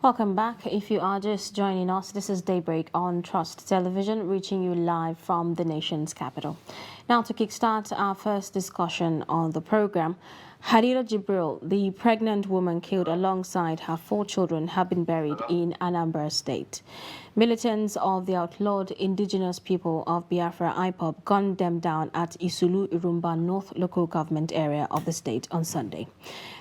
Welcome back. If you are just joining us, this is Daybreak on Trust Television, reaching you live from the nation's capital. Now, to kickstart our first discussion on the program, Hadira Jibril, the pregnant woman killed alongside her 4 children, have been buried in Anambra State. Militants of the outlawed indigenous people of Biafra IPOB gunned them down at Isulu Irumba North local government area of the state on Sunday.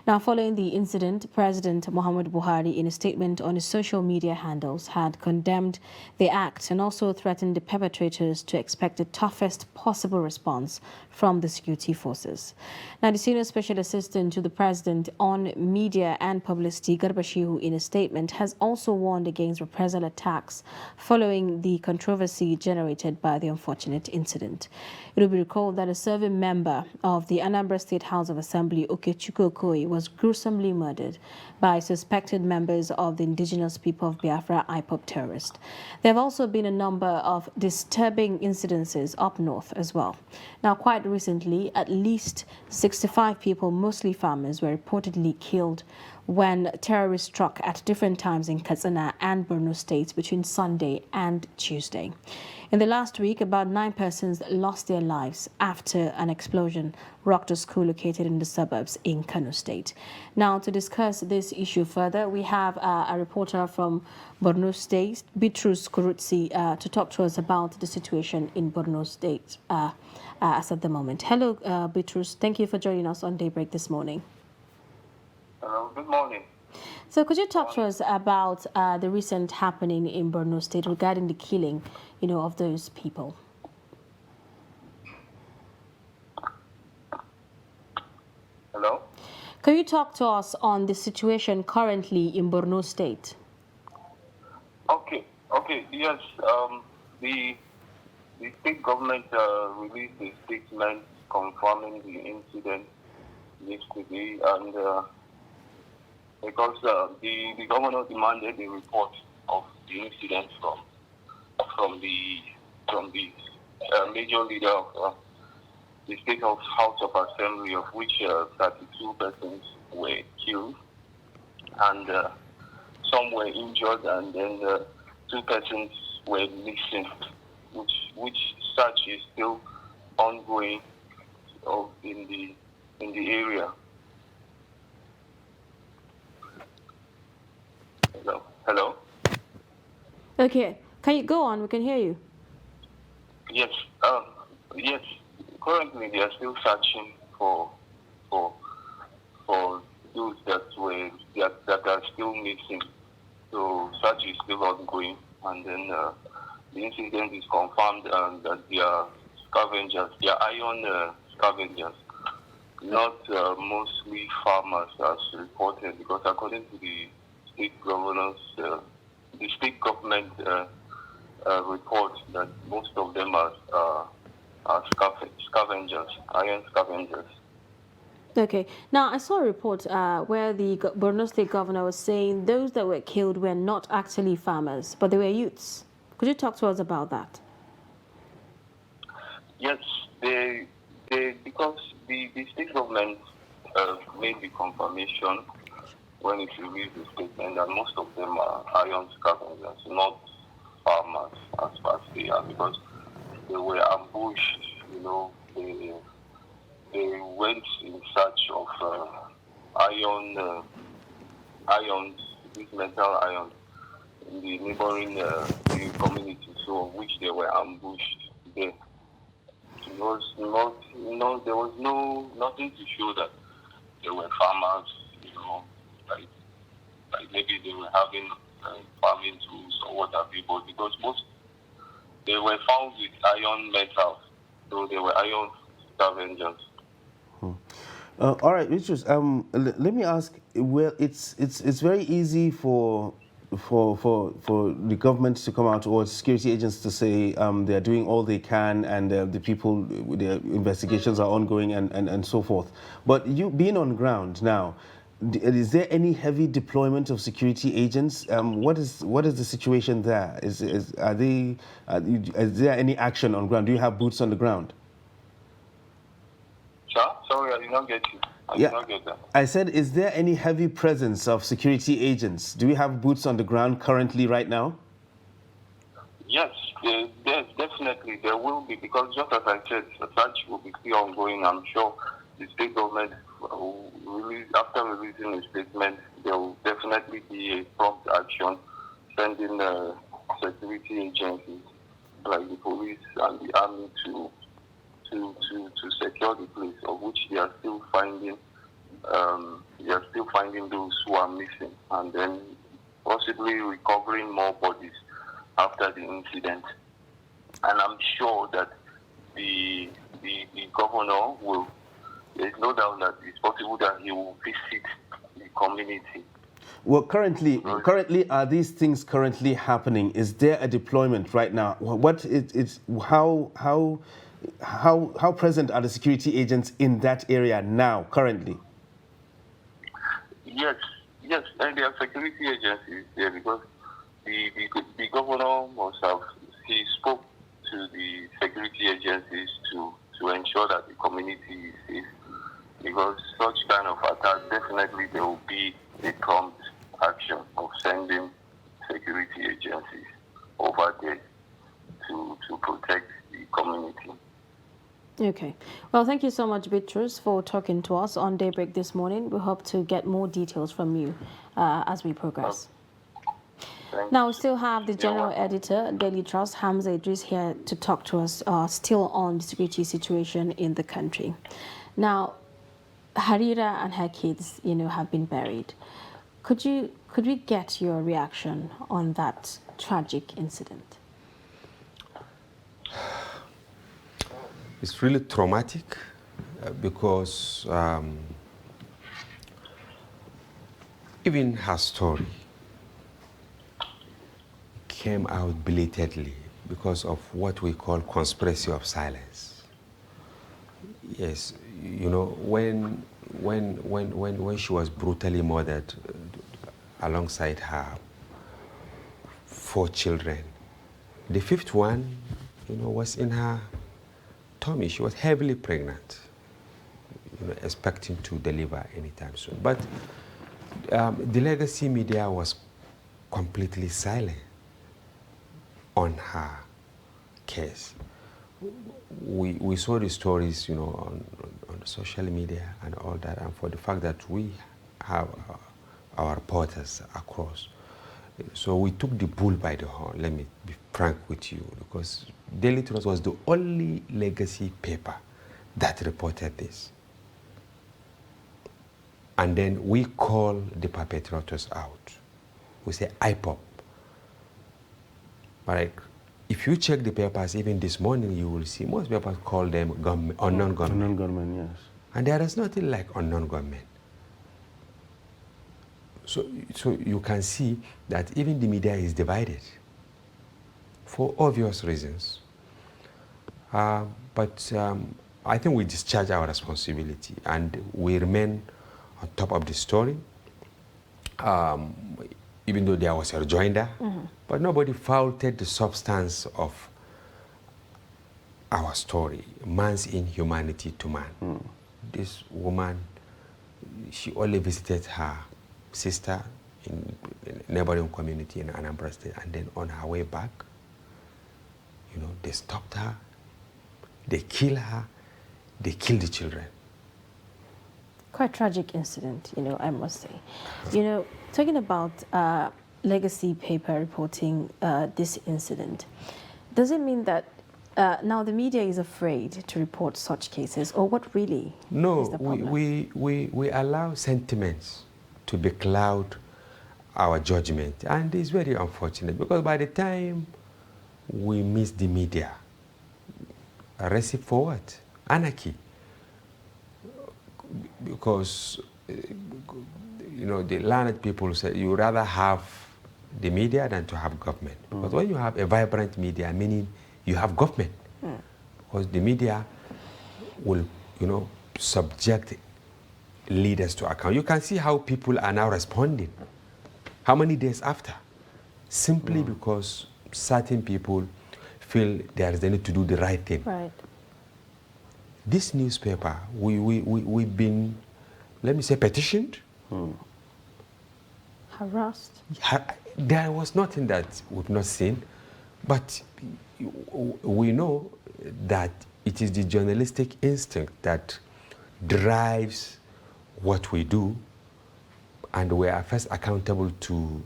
Now, following the incident, President Muhammad Buhari, in a statement on his social media handles, had condemned the act and also threatened the perpetrators to expect the toughest possible response from the security forces. Now, the senior special assistant to the president on media and publicity, Garba Shehu, in a statement, has also warned against reprisal attacks following the controversy generated by the unfortunate incident. It will be recalled that a serving member of the Anambra State House of Assembly, Okechukwu Okoye, was gruesomely murdered by suspected members of the indigenous people of Biafra IPOB terrorists. There have also been a number of disturbing incidences up north as well. Now, quite recently, at least 65 people, mostly farmers, were reportedly killed when terrorists struck at different times in Katsina and Borno states between Sunday and Tuesday. In the last week, about 9 persons lost their lives after an explosion rocked a school located in the suburbs in Kano State. Now, to discuss this issue further, we have a reporter from Borno State, Bitrus Kurutsi, to talk to us about the situation in Borno State as at the moment. Hello, Bitrus. Thank you for joining us on Daybreak this morning. Hello, good morning. So could you talk to us about the recent happening in Borno State regarding the killing, of those people? Hello? Can you talk to us on the situation currently in Borno State? Okay, yes. The state government released a statement confirming the incident yesterday, and because the governor demanded a report of the incident from the major leader of the State House of Assembly, of which 32 persons were killed and some were injured, and then 2 persons were missing, which search is still ongoing in the area. Hello? Okay. Can you go on? We can hear you. Yes. Yes. Currently, they are still searching for those that are still missing. So search is still ongoing, and then the incident is confirmed that they are scavengers. They are iron scavengers, not mostly farmers as reported, because according to the state governors, the state government report that most of them are scavengers, iron scavengers. Okay. Now, I saw a report where the Borno State governor was saying those that were killed were not actually farmers, but they were youths. Could you talk to us about that? Yes, because the state government made the confirmation when it released the statement that most of them are iron scavengers, not farmers as far as they are, because they were ambushed. They went in search of these metal ions in the neighboring community, so of which they were ambushed there. There was nothing to show that they were farmers, like maybe they were having farming tools or what have you, but because they were found with iron metals, so they were iron scavengers. All right, Richard. Let me ask. Well, it's very easy for the government to come out, or security agents to say they are doing all they can, and the people, their investigations are ongoing, and so forth. But you being on ground now, is there any heavy deployment of security agents? What is the situation there? Is there any action on ground? Do you have boots on the ground? Sir? Sorry, I did not get you. I did not get that. I said, is there any heavy presence of security agents? Do we have boots on the ground currently right now? Yes, definitely there will be, because just as I said, the search will be still ongoing. I'm sure the state government will after releasing a statement, there will definitely be a prompt action, sending security agencies like the police and the army to secure the place, of which they are still finding those who are missing, and then possibly recovering more bodies after the incident. And I'm sure that the governor will, there's no doubt that it's possible that he will visit the community. Well, currently, are these things currently happening? Is there a deployment right now? How present are the security agents in that area now, currently? Yes, and there are security agencies there, because the governor he spoke to the security agencies to ensure that the community is safe, because such kind of attack, definitely there will be a prompt action of sending security agencies over there to protect the community. Okay. Well, thank you so much, Beatrice, for talking to us on Daybreak this morning. We hope to get more details from you as we progress. Now, we still have the General Editor, Daily Trust, Hamza Idris, here to talk to us still on the security situation in the country. Now, Harira and her kids, have been buried. Could we get your reaction on that tragic incident? It's really traumatic because even her story came out belatedly because of what we call conspiracy of silence. Yes, when she was brutally murdered alongside her 4 children, the 5th one, was in her tummy. She was heavily pregnant, expecting to deliver anytime soon. But the legacy media was completely silent on her case. We saw the stories, on social media and all that, and for the fact that we have our reporters across. So we took the bull by the horn, let me be frank with you, because Daily Trust was the only legacy paper that reported this. And then we call the perpetrators out. We say IPOP. But if you check the papers, even this morning, you will see most papers call them unknown gunmen. Unknown gunmen, yes. And there is nothing like unknown gunmen. So you can see that even the media is divided for obvious reasons. But I think we discharge our responsibility and we remain on top of the story, even though there was a rejoinder, but nobody faulted the substance of our story, man's inhumanity to man. This woman, she only visited her sister in a neighboring community in Anambra State, and then on her way back, they stopped her, they killed her, they killed the children. Quite tragic incident, I must say. Talking about legacy paper reporting this incident, does it mean that now the media is afraid to report such cases, or what really is the problem? We allow sentiments to becloud our judgment, and it's very unfortunate because by the time we miss the media, a recipe for what? Anarchy. Because the learned people say you rather have the media than to have government. But when you have a vibrant media, meaning you have government, because the media will, subject leaders to account. You can see how people are now responding. How many days after? Simply because certain people feel there is the need to do the right thing. Right. This newspaper, we've been let me say, petitioned. Harassed. There was nothing that we've not seen, but we know that it is the journalistic instinct that drives what we do, and we are first accountable to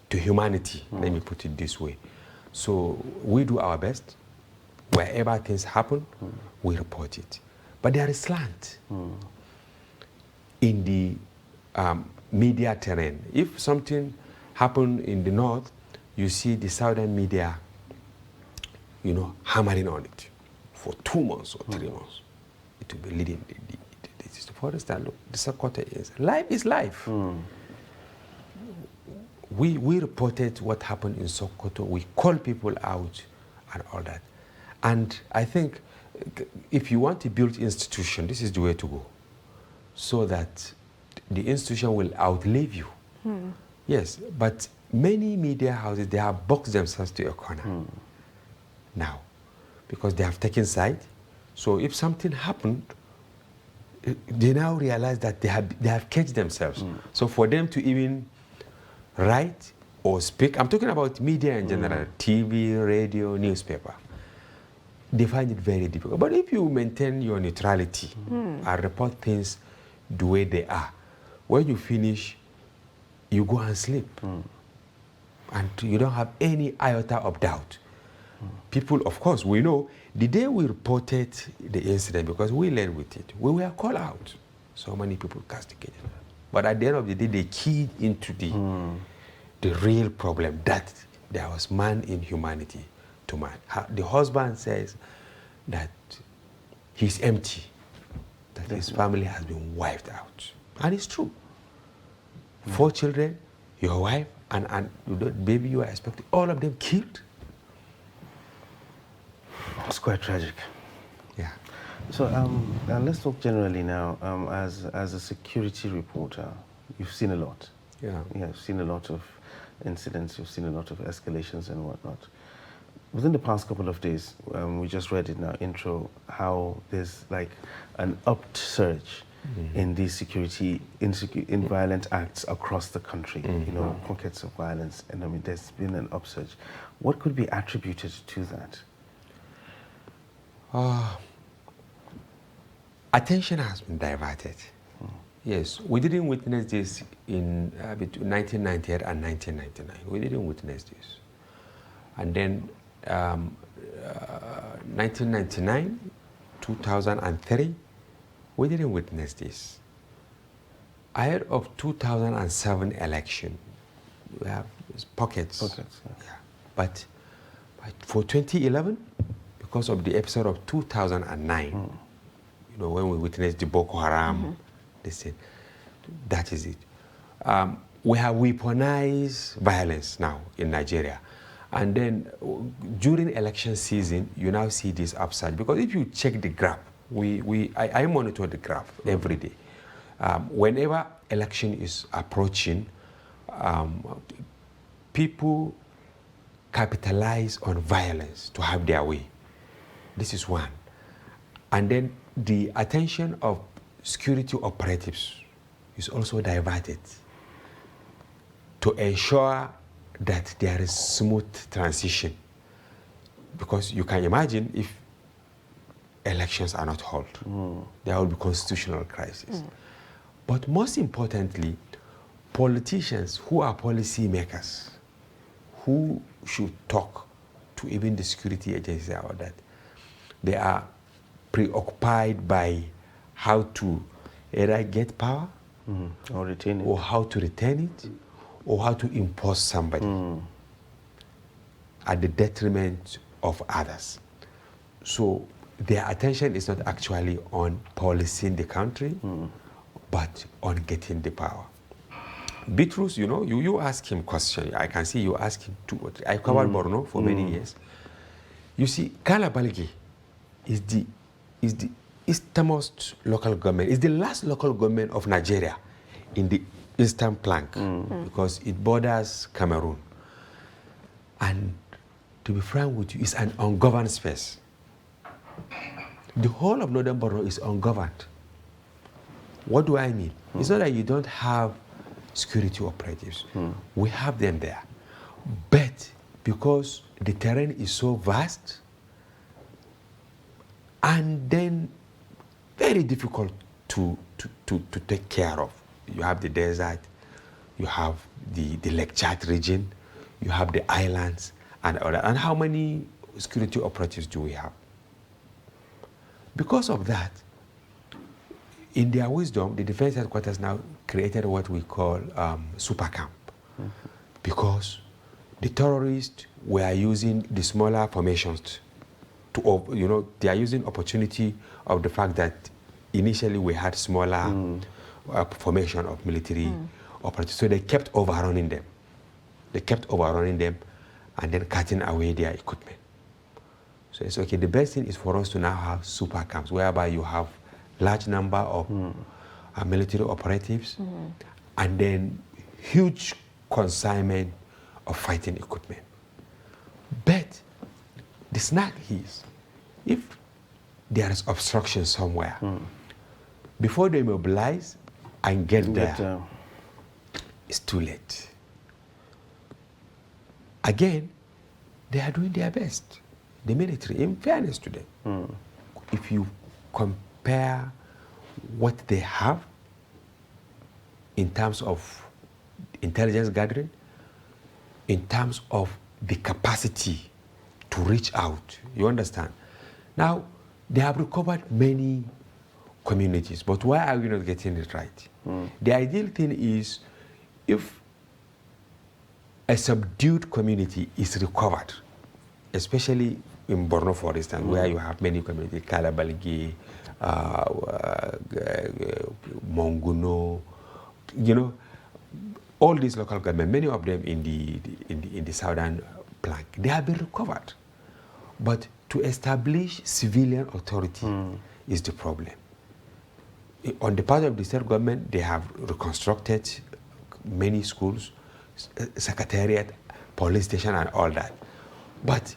humanity, let me put it this way. So we do our best. Wherever things happen, we report it. But there is slant in the media terrain. If something happened in the north, you see the southern media, hammering on it for 2 months or 3 months. It will be leading. This is the forest that look. The Sokoto is life is life. We reported what happened in Sokoto. We called people out and all that. And I think if you want to build institution, this is the way to go, so that the institution will outlive you. Yes, but many media houses, they have boxed themselves to a corner now because they have taken side. So if something happened, they now realize that they have caged themselves. So for them to even write or speak, I'm talking about media in general, TV, radio, newspaper, they find it very difficult. But if you maintain your neutrality and report things the way they are, when you finish, you go and sleep. And you don't have any iota of doubt. People, of course, we know the day we reported the incident, because we led with it, we were called out. So many people castigated. But at the end of the day, they keyed into the real problem, that there was man in humanity to man. The husband says that he's empty, that his family has been wiped out. And it's true. 4 children, your wife, and the baby you are expecting, all of them killed. It's quite tragic. Yeah. So let's talk generally now. As a security reporter, you've seen a lot. Yeah. You've seen a lot of incidents. You've seen a lot of escalations and whatnot. Within the past couple of days, we just read in our intro how there's like an upsurge in these in violent acts across the country. Pockets of violence, and I mean, there's been an upsurge. What could be attributed to that? Attention has been diverted. Yes, we didn't witness this in between 1998 and 1999. We didn't witness this. And then 1999, 2003, we didn't witness this. Ahead of 2007 election, we have pockets. Yeah. But for 2011, because of the episode of 2009, when we witnessed the Boko Haram, they said, that is it. We have weaponized violence now in Nigeria. And then during election season, you now see this upside. Because if you check the graph, I monitor the graph every day. Whenever election is approaching, people capitalize on violence to have their way. This is one. And then the attention of security operatives is also diverted to ensure that there is smooth transition. Because you can imagine if elections are not held, there will be constitutional crisis. But most importantly, politicians who are policy makers, who should talk to even the security agencies about that, they are preoccupied by how to either get power or retain it, or how to retain it, or how to impose somebody at the detriment of others. So their attention is not actually on policing the country, but on getting the power. Bitrus, you ask him question. I can see you ask him 2 or 3. I covered Borno for many years. You see, Kalabalgi is the easternmost local government. It's the last local government of Nigeria in the eastern flank because it borders Cameroon. And to be frank with you, it's an ungoverned space. The whole of northern Borno is ungoverned. What do I mean? It's not that you don't have security operatives. We have them there. But because the terrain is so vast and then very difficult to take care of. You have the desert, you have the Lake Chad region, you have the islands, and all that. And how many security operatives do we have? Because of that, in their wisdom, the defense headquarters now created what we call super camp, because the terrorists were using the smaller formations to, they are using opportunity of the fact that initially we had smaller formation of military operatives, so they kept overrunning them. They kept overrunning them and then cutting away their equipment. So it's okay. The best thing is for us to now have super camps, whereby you have large number of military operatives and then huge consignment of fighting equipment. But the snag is, if there is obstruction somewhere, before they mobilize and get there, it's too late. Again, they are doing their best. The military, in fairness to them, if you compare what they have in terms of intelligence gathering, in terms of the capacity to reach out, you understand? Now, they have recovered many communities, but why are we not getting it right? The ideal thing is if a subdued community is recovered, especially in Borno, for instance, where you have many communities, Kalabalgi, Monguno, all these local governments, many of them in the southern plank, they have been recovered. But to establish civilian authority is the problem. On the part of the state government, they have reconstructed many schools, secretariat, police station, and all that. But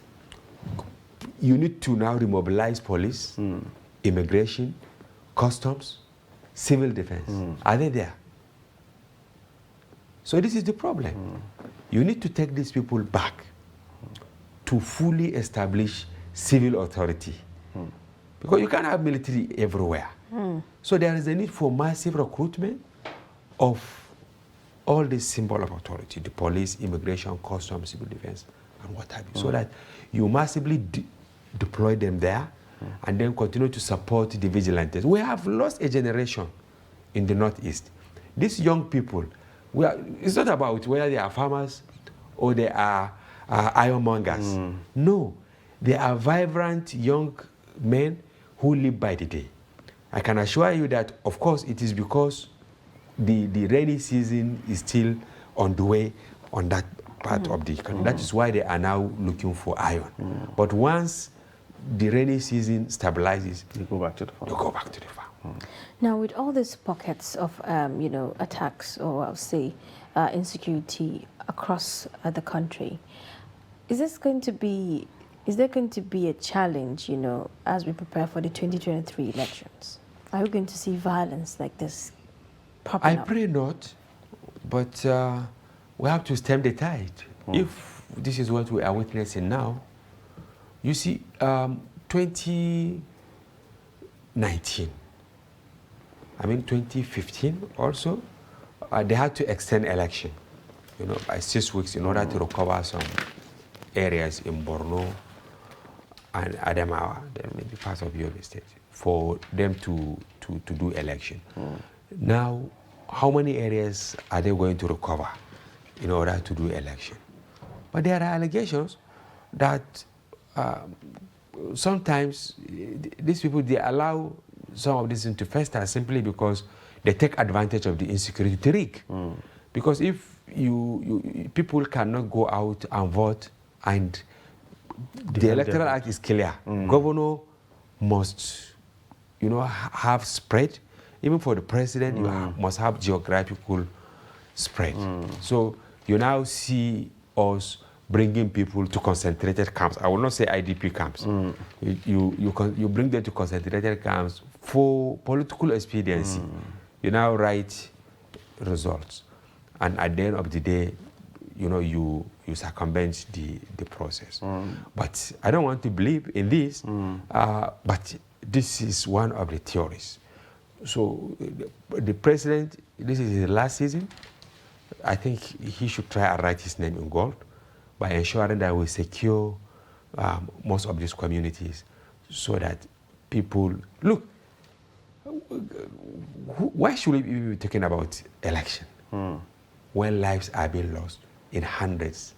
you need to now remobilize police, immigration, customs, civil defense. Are they there? So this is the problem. You need to take these people back to fully establish civil authority. Because you can't have military everywhere. So there is a need for massive recruitment of all these symbols of authority, the police, immigration, customs, civil defense, and what have you, so that you massively deploy them there and then continue to support the vigilantes. We have lost a generation in the Northeast. These young people, it's not about whether they are farmers or they are ironmongers. No, they are vibrant young men who live by the day. I can assure you that, of course, it is because the rainy season is still on the way on that part of the economy. That is why they are now looking for iron. But once the rainy season stabilizes, you go back to the farm. You go back to the farm. Now, with all these pockets of, attacks, or I'll say insecurity across the country, is there going to be a challenge, as we prepare for the 2023 elections? Are we going to see violence like this popping up? I pray not, but we have to stem the tide. If this is what we are witnessing now, you see, 2019, 2015 also, they had to extend election, by 6 weeks in order to recover some areas in Borno and Adamawa, maybe parts of Yobe State, for them to do election. Now, how many areas are they going to recover in order to do election? But there are allegations that sometimes these people, they allow some of this to fester simply because they take advantage of the insecurity to rig. Because if people cannot go out and vote, and the Electoral Act is clear, governor must, have spread. Even for the president, you must have geographical spread. So you now see us bringing people to concentrated camps. I will not say IDP camps. You bring them to concentrated camps for political expediency. You now write results. And at the end of the day, you circumvent the process. But I don't want to believe in this, but this is one of the theories. So the president, this is his last season. I think he should try and write his name in gold by ensuring that we secure most of these communities so that people, look, why should we be talking about election when lives are being lost in hundreds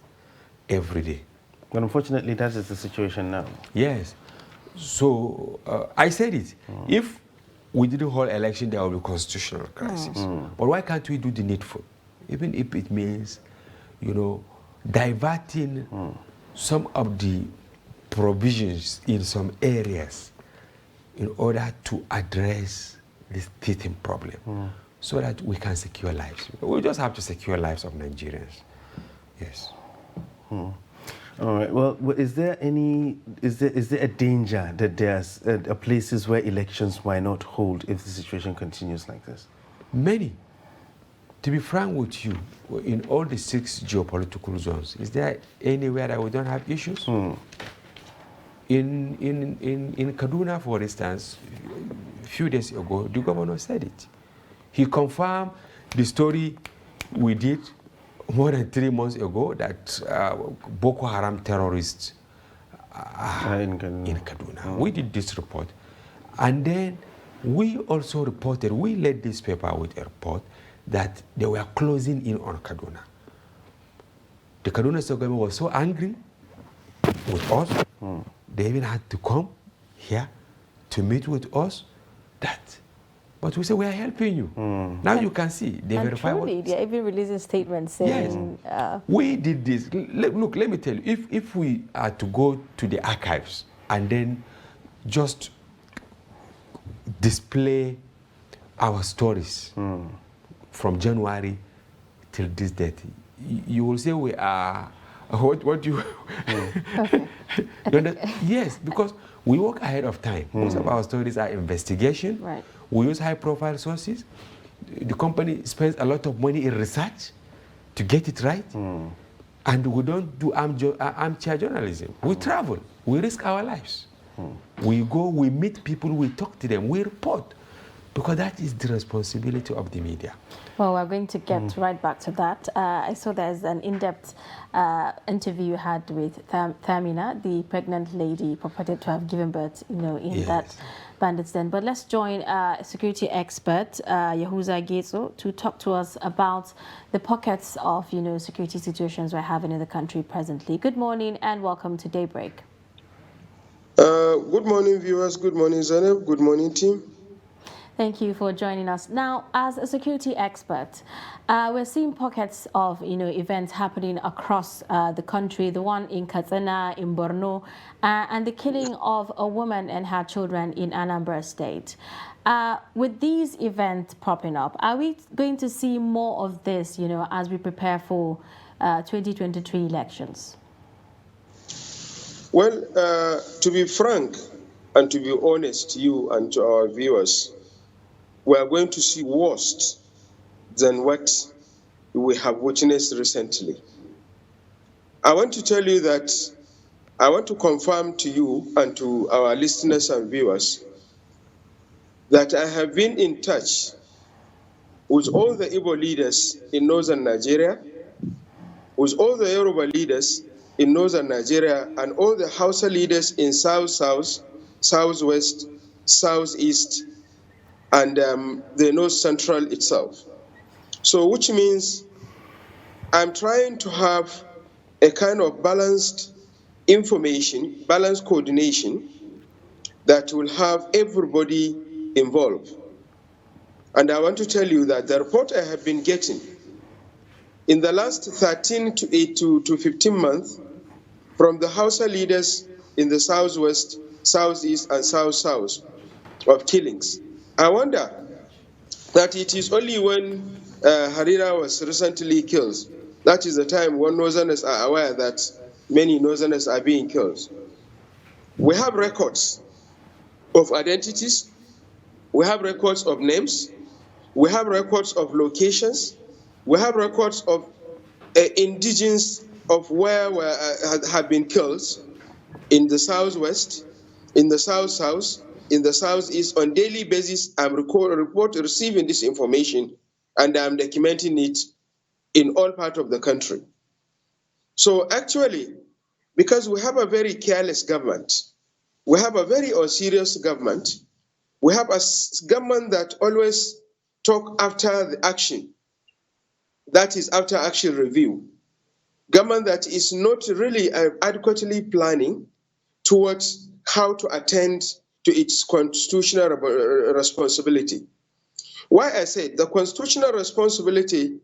every day? But unfortunately, that is the situation now. Yes. So I said it. If we didn't hold election, there will be constitutional crisis. But why can't we do the needful? Even if it means, diverting some of the provisions in some areas in order to address this teething problem so that we can secure lives. We just have to secure lives of Nigerians. Yes. All right. Well, is there a danger that there's places where elections might not hold if the situation continues like this? Many. To be frank with you, in all the 6 geopolitical zones, is there anywhere that we don't have issues? In Kaduna, for instance, a few days ago, the governor said it. He confirmed the story we did more than 3 months ago that Boko Haram terrorists are in Kaduna. We did this report. And then we also reported, we led this paper with a report that they were closing in on Kaduna. The Kaduna State government was so angry with us, they even had to come here to meet with us. But we said, we are helping you. Now you can see, they verify truly, they're even releasing statements saying... Yes. We did this. Look, let me tell you, if we are to go to the archives and then just display our stories from January till this date, you will say we are... What do you... Yes, because we work ahead of time. Most of our stories are investigation. Right. We use high-profile sources. The company spends a lot of money in research to get it right. And we don't do armchair journalism. We travel. We risk our lives. We go, we meet people, we talk to them, we report. Because that is the responsibility of the media. Well, we're going to get right back to that. I saw there's an in-depth interview you had with Thamina, the pregnant lady purported to have given birth, in that bandits den. But let's join security expert Yahuza Getso to talk to us about the pockets of, security situations we're having in the country presently. Good morning and welcome to Daybreak. Good morning, viewers. Good morning, Zainab. Good morning, team. Thank you for joining us. Now, as a security expert, we're seeing pockets of, events happening across the country. The one in Katsina, in Borno, and the killing of a woman and her children in Anambra State. With these events popping up, are we going to see more of this, as we prepare for 2023 elections? Well, to be frank and to be honest to you and to our viewers, we are going to see worse than what we have witnessed recently. I want to tell you that I want to confirm to you and to our listeners and viewers that I have been in touch with all the Igbo leaders in northern Nigeria, with all the Yoruba leaders in northern Nigeria, and all the Hausa leaders in south-south, southwest, southeast, and the north central itself. So which means I'm trying to have a kind of balanced information, balanced coordination that will have everybody involved. And I want to tell you that the report I have been getting in the last 13 to 15 months from the Hausa leaders in the southwest, southeast, and south-south of killings. I wonder that it is only when Harira was recently killed, that is the time when Northerners are aware that many Northerners are being killed. We have records of identities, we have records of names, We have records of locations. We have records of indigents of where have been killed in the southwest, in the south, in the southeast. On daily basis, I'm receiving this information, and I'm documenting it in all parts of the country. So actually, because we have a very careless government, we have a very unserious government, we have a government that always talk after the action, that is after action review, government that is not really adequately planning towards how to attend to its constitutional responsibility. Why I said the constitutional responsibility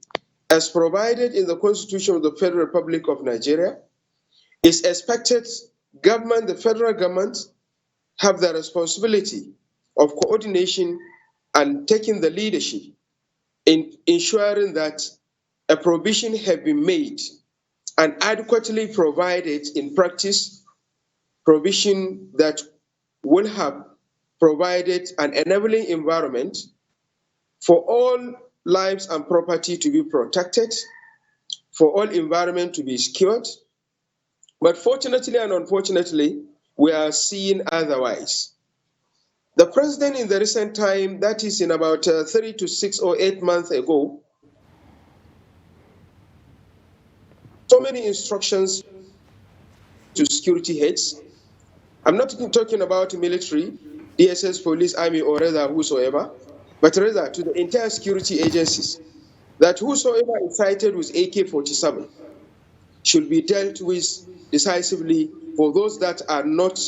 as provided in the Constitution of the Federal Republic of Nigeria is expected government, the federal government, have the responsibility of coordination and taking the leadership in ensuring that a provision have been made and adequately provided in practice, provision that will have provided an enabling environment for all lives and property to be protected, for all environment to be secured. But fortunately and unfortunately, we are seeing otherwise. The president in the recent time, that is in about 3 to 6 or 8 months ago, so many instructions to security heads. I'm not talking about military, DSS, police, army, or rather whosoever, but rather to the entire security agencies, that whosoever is cited with AK-47 should be dealt with decisively for those that are not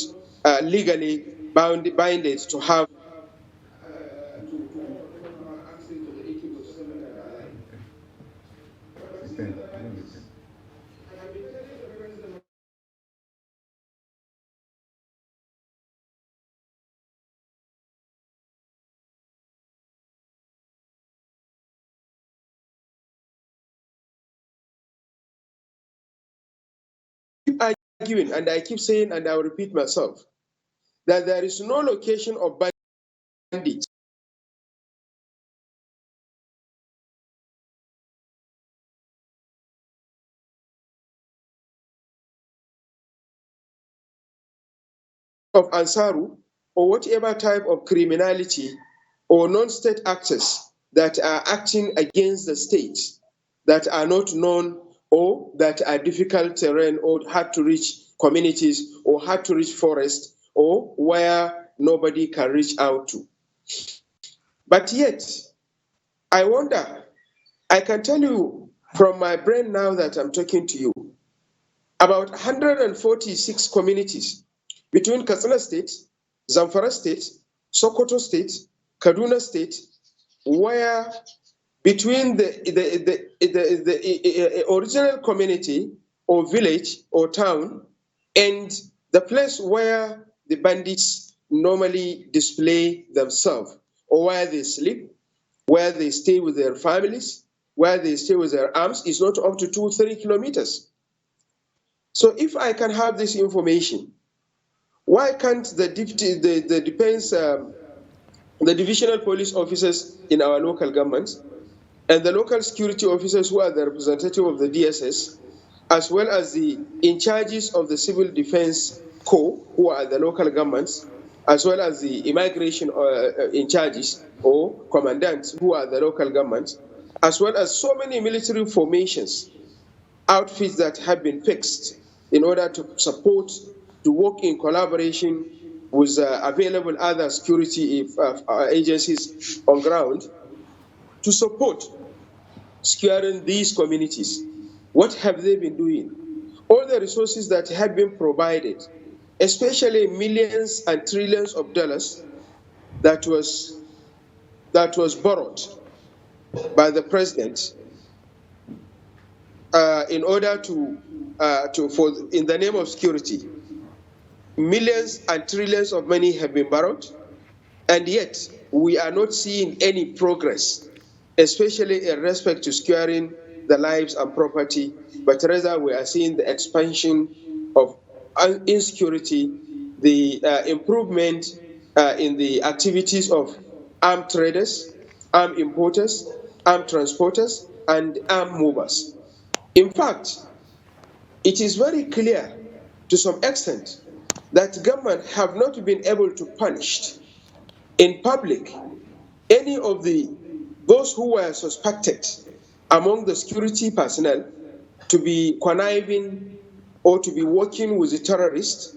legally binded to have arguing, and I keep saying, and I will repeat myself, that there is no location of bandits of Ansaru or whatever type of criminality or non-state actors that are acting against the state that are not known or that are difficult terrain or hard to reach communities or hard to reach forests or where nobody can reach out to. But yet, I wonder, I can tell you from my brain now that I'm talking to you, about 146 communities between Katsina State, Zamfara State, Sokoto State, Kaduna State, where between the original community or village or town and the place where the bandits normally display themselves, or where they sleep, where they stay with their families, where they stay with their arms, is not up to 2-3 kilometers. So if I can have this information, why can't the defense, the divisional police officers in our local governments and the local security officers who are the representative of the DSS, as well as the in charges of the civil defense corps who are the local governments, as well as the immigration in charges or commandants who are the local governments, as well as so many military formations, outfits that have been fixed in order to support, to work in collaboration with available other security agencies on ground to support securing these communities. What have they been doing? All the resources that have been provided, especially millions and trillions of dollars that was borrowed by the president in order in the name of security. Millions and trillions of money have been borrowed, and yet we are not seeing any progress, especially in respect to securing the lives and property, but rather we are seeing the expansion of insecurity, the improvement in the activities of armed traders, armed importers, armed transporters, and armed movers. In fact, it is very clear to some extent that government have not been able to punish in public any of those who were suspected among the security personnel to be conniving or to be working with the terrorists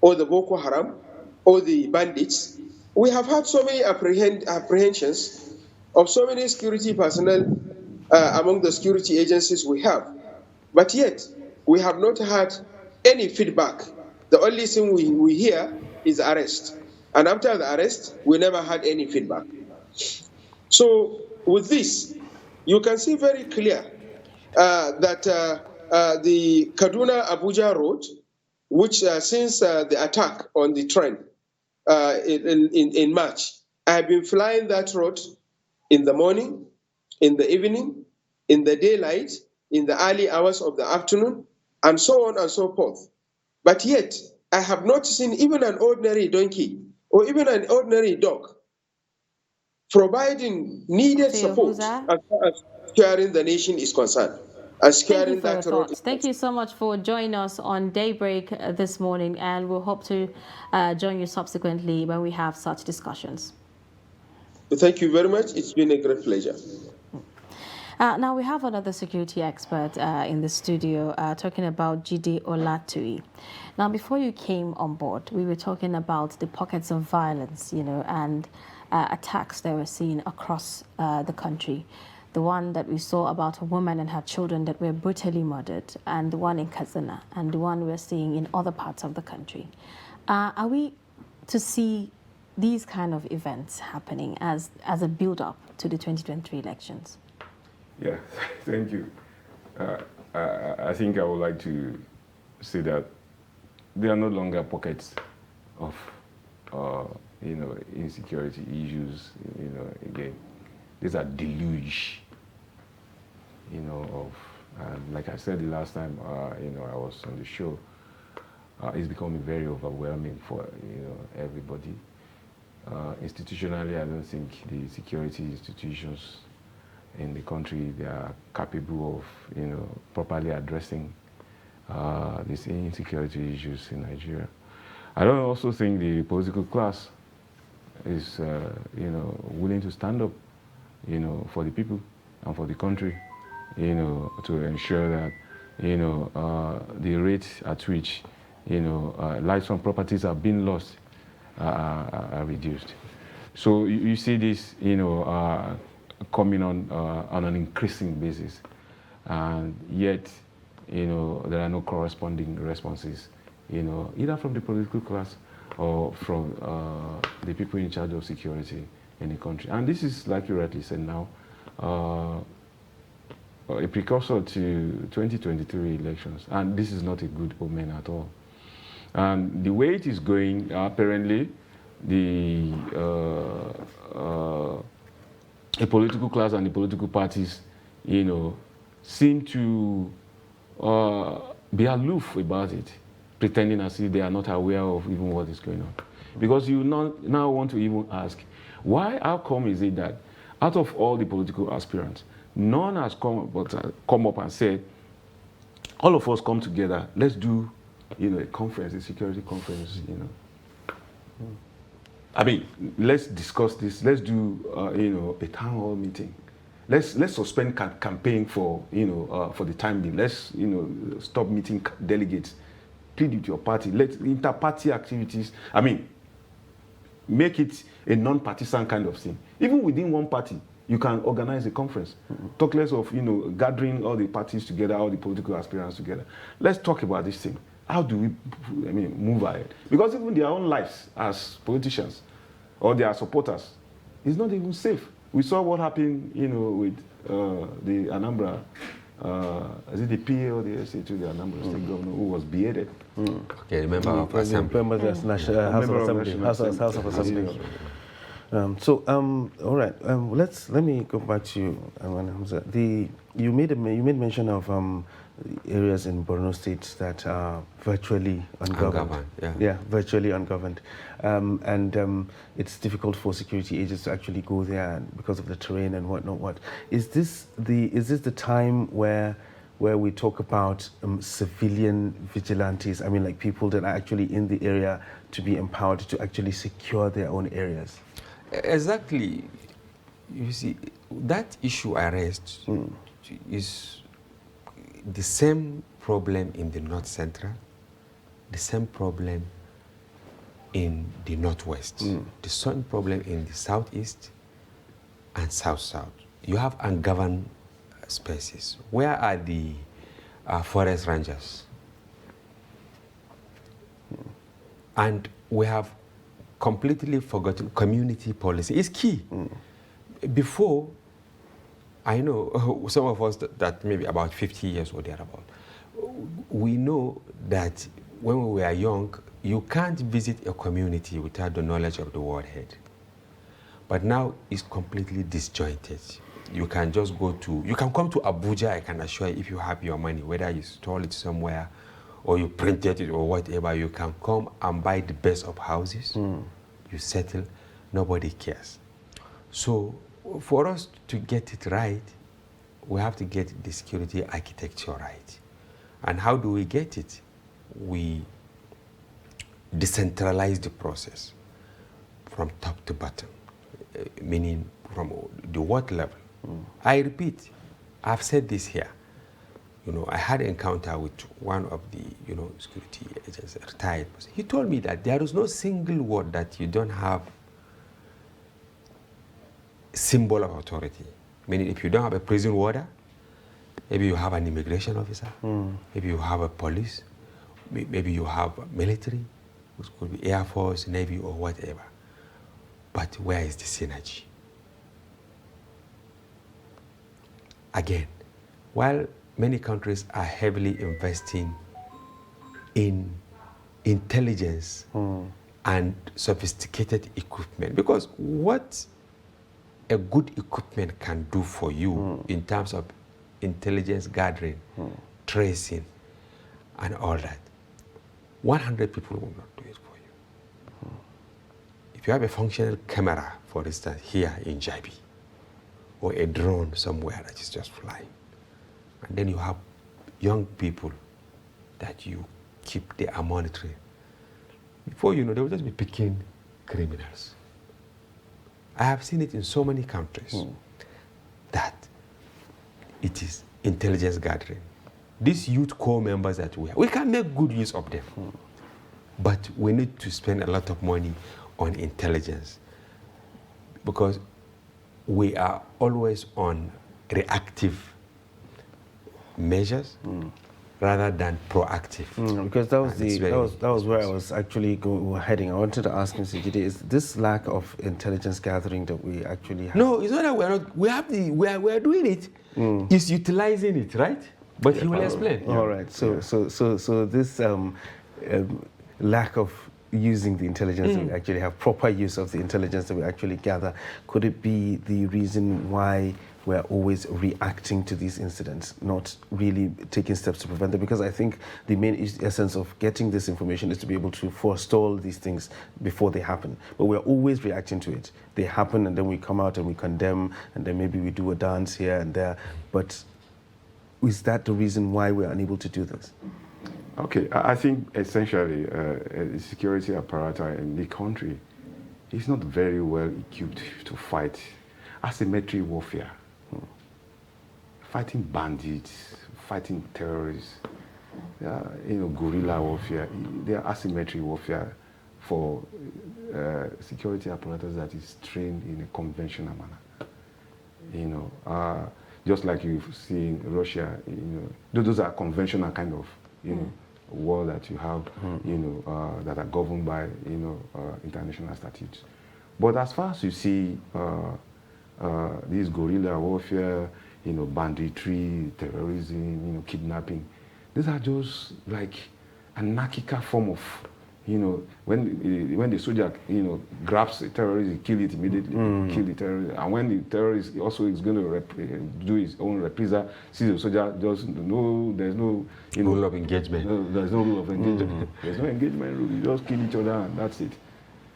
or the Boko Haram or the bandits. We have had so many apprehensions of so many security personnel among the security agencies we have, but yet we have not had any feedback. The only thing we hear is arrest. And after the arrest, we never had any feedback. So with this, you can see very clear that the Kaduna-Abuja road, which since the attack on the train in March, I have been flying that road in the morning, in the evening, in the daylight, in the early hours of the afternoon, and so on and so forth. But yet, I have not seen even an ordinary donkey or even an ordinary dog providing needed support as far as securing the nation is concerned. Thank you for your thoughts. Thank you so much for joining us on Daybreak this morning, and we'll hope to join you subsequently when we have such discussions. Thank you very much. It's been a great pleasure. Now we have another security expert in the studio talking about Jide Olatui. Now, before you came on board, we were talking about the pockets of violence, and attacks that we're seeing across the country. The one that we saw about a woman and her children that were brutally murdered, and the one in Katsina, and the one we're seeing in other parts of the country. Are we to see these kind of events happening as a build-up to the 2023 elections? Yeah, thank you. I think I would like to say that there are no longer pockets of, insecurity issues. Again, these are deluge, of, like I said the last time, I was on the show. It's becoming very overwhelming for, everybody. Institutionally, I don't think the security institutions in the country, they are capable of, properly addressing these insecurity issues in Nigeria. I don't also think the political class is, willing to stand up, for the people and for the country, to ensure that, the rate at which, lives and properties are being lost are reduced. So you see this, coming on an increasing basis, and yet, there are no corresponding responses, either from the political class or from the people in charge of security in the country. And this is, like you rightly said now, a precursor to 2023 elections, and this is not a good omen at all. And the way it is going, apparently, the political class and the political parties, seem to be aloof about it, pretending as if they are not aware of even what is going on. Because you now want to even ask, how come is it that out of all the political aspirants, none has come up and said, all of us come together, let's do, a conference, a security conference, I mean, let's discuss this. Let's do, a town hall meeting. Let's suspend campaign for, for the time being. Let's, stop meeting delegates. Plead with your party. Let's inter-party activities. I mean, make it a non-partisan kind of thing. Even within one party, you can organize a conference. Talk less of, gathering all the parties together, all the political aspirants together. Let's talk about this thing. How do we, move ahead? Because even their own lives as politicians or their supporters is not even safe. We saw what happened, with the Anambra, is it the PA or the SA to the Anambra State Governor who was beheaded? Okay, member of Assembly. Member of the National House of Assembly. All right. Let me go back to you, Hamza. You made mention of areas in Borno State that are virtually ungoverned. Virtually ungoverned. It's difficult for security agents to actually go there because of the terrain and whatnot. Is this the time where we talk about civilian vigilantes? I mean, like people that are actually in the area to be empowered to actually secure their own areas? Exactly. You see, that issue I raised is the same problem in the North Central, the same problem in the Northwest, the same problem in the Southeast and South-South. You have ungoverned spaces. Where are the forest rangers? And we have completely forgotten community policy. It's key. Before, I know some of us that maybe about 50 years or thereabout, we know that when we were young, you can't visit a community without the knowledge of the ward head. But now it's completely disjointed. You can just you can come to Abuja, I can assure you, if you have your money, whether you stole it somewhere or you printed it or whatever, you can come and buy the best of houses. You settle, nobody cares. So for us to get it right, we have to get the security architecture right. And how do we get it? We decentralize the process from top to bottom, meaning from the ward level. I repeat, I've said this here. I had an encounter with one of the, security agents, a retired person. He told me that there is no single ward that you don't have symbol of authority. Meaning if you don't have a prison warder, maybe you have an immigration officer, maybe you have a police, maybe you have military, which could be Air Force, Navy, or whatever. But where is the synergy? Again, while many countries are heavily investing in intelligence and sophisticated equipment, because what a good equipment can do for you in terms of intelligence gathering, tracing, and all that, 100 people will not do it for you. If you have a functional camera, for instance, here in Jabi, or a drone somewhere that is just flying, and then you have young people that you keep, they are monitoring, before you know, they will just be picking criminals. I have seen it in so many countries that it is intelligence gathering. These youth corps members that we can make good use of them, but we need to spend a lot of money on intelligence because we are always on reactive measures rather than proactive. Because that was where I was actually heading. I wanted to ask Mr. Jide, is this lack of intelligence gathering that we actually have? No, it's not that we're not. We are doing it. It's utilizing it, right? But he will explain. All right. So this lack of using the intelligence that we actually have, proper use of the intelligence that we actually gather, could it be the reason why we're always reacting to these incidents, not really taking steps to prevent them? Because I think the main essence of getting this information is to be able to forestall these things before they happen. But we're always reacting to it. They happen and then we come out and we condemn and then maybe we do a dance here and there. But is that the reason why we're unable to do this? Okay, I think essentially the security apparatus in the country is not very well equipped to fight asymmetric warfare. Fighting bandits, fighting terrorists, guerrilla warfare. They are asymmetric warfare for security apparatus that is trained in a conventional manner. Just like you see in Russia, those are conventional kind of, war that you have, that are governed by, international statutes. But as far as you see this guerrilla warfare, banditry, terrorism, kidnapping, these are just like anarchical form of, when the soldier, grabs a terrorist, he kill it immediately, kill the terrorist. And when the terrorist also is going to do his own reprisal, see the soldier there's no rule of engagement. There's no rule of engagement. There's no engagement rule. You just kill each other and that's it.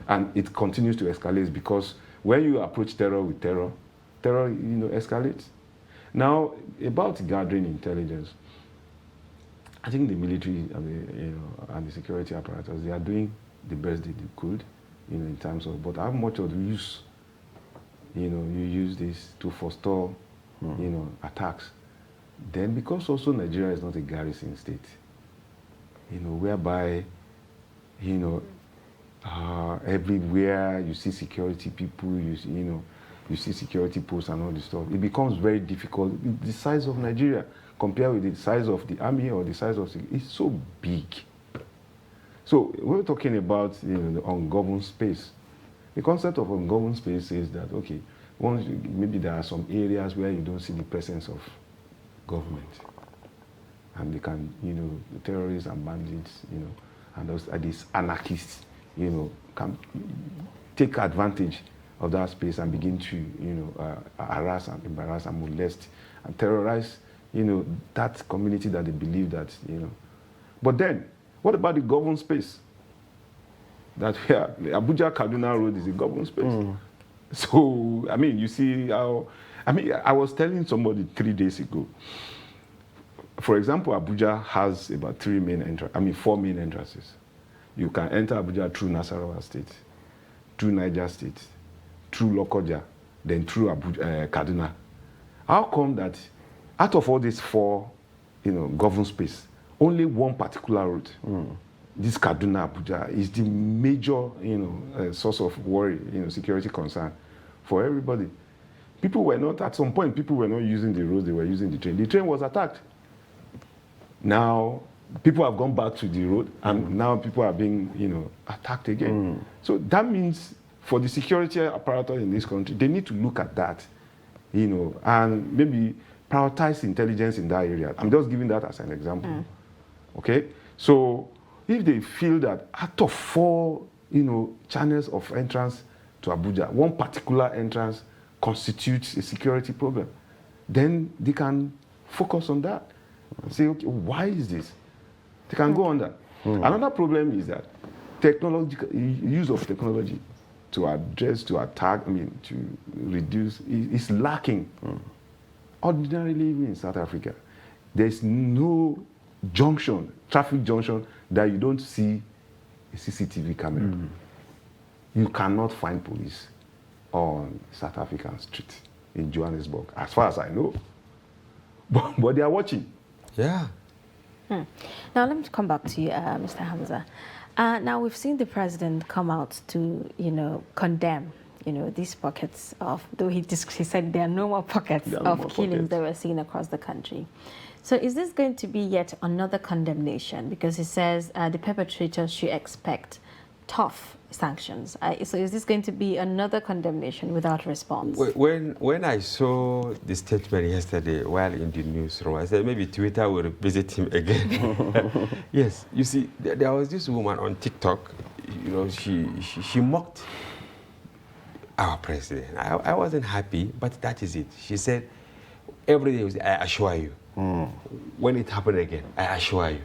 And it continues to escalate because when you approach terror with terror, escalates. Now, about gathering intelligence, I think the military and the security apparatus, they are doing the best they could, in terms of, but how much of the use, you use this to forestall, attacks. Then because also Nigeria is not a garrison state, whereby, everywhere you see security people, you see security posts and all this stuff, it becomes very difficult. The size of Nigeria compared with the size of the army or the size of it's so big. So we're talking about the ungoverned space. The concept of ungoverned space is that maybe there are some areas where you don't see the presence of government, and they can the terrorists and bandits and these anarchists can take advantage of that space and begin to harass and embarrass and molest and terrorize that community that they believe that But then, what about the governed space? That the Abuja Kaduna Road is a governed space. So you see how I was telling somebody 3 days ago. For example, Abuja has about 4 main entrances. You can enter Abuja through Nasarawa State, through Niger State, through Lokoja, then through Kaduna. How come that out of all these 4, governed space, only one particular route, this Kaduna Abuja, is the major, source of worry, security concern for everybody. At some point, people were not using the roads, they were using the train. The train was attacked. Now, people have gone back to the road, and now people are being, attacked again. So that means for the security apparatus in this country, they need to look at that, and maybe prioritize intelligence in that area. I'm just giving that as an example. Okay? So if they feel that out of 4, channels of entrance to Abuja, one particular entrance constitutes a security problem, then they can focus on that and say, okay, why is this? They can go on that. Another problem is that use of technology to address, to attack, to reduce, is lacking. Ordinarily, even in South Africa, there's no traffic junction, that you don't see a CCTV camera. You cannot find police on South African street in Johannesburg, as far as I know. But they are watching. Yeah. Now, let me come back to you, Mr. Hamza. Now, we've seen the president come out to, condemn, these pockets of, though he said there are no more pockets of killings that we're seeing across the country. So is this going to be yet another condemnation? Because he says the perpetrators should expect tough sanctions. So is this going to be another condemnation without response? When I saw the statement yesterday while in the newsroom, I said maybe Twitter will visit him again. Yes, you see, there was this woman on TikTok, she mocked our president. I wasn't happy, but that is it. She said, every day, I assure you. When it happened again, I assure you.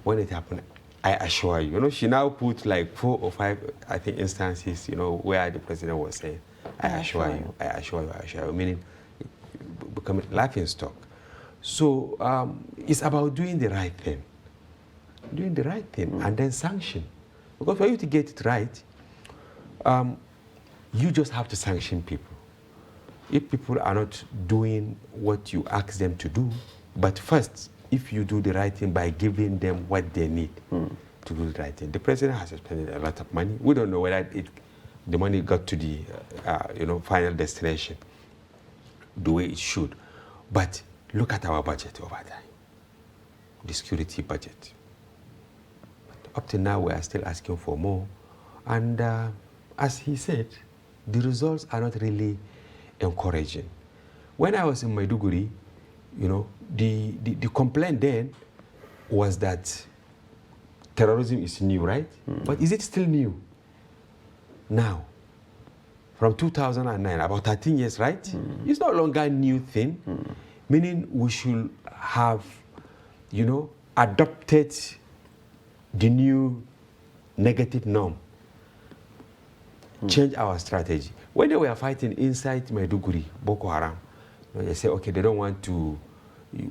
When it happened, I assure you. She now put like 4 or 5, I think, instances, where the president was saying, I assure you, I assure you, I assure you, meaning becoming laughing stock. So it's about doing the right thing. Doing the right thing and then sanction. Because for you to get it right, you just have to sanction people. If people are not doing what you ask them to do, but first, if you do the right thing by giving them what they need to do the right thing. The president has spent a lot of money. We don't know whether the money got to the final destination the way it should. But look at our budget over time, the security budget. But up to now, we are still asking for more. And as he said, the results are not really encouraging. When I was in Maiduguri, the complaint then was that terrorism is new, right? But is it still new? Now, from 2009, about 13 years, right? It's no longer a new thing, meaning we should have, adopted the new negative norm, change our strategy. When they were fighting inside Maiduguri, Boko Haram, they say, okay, they don't want to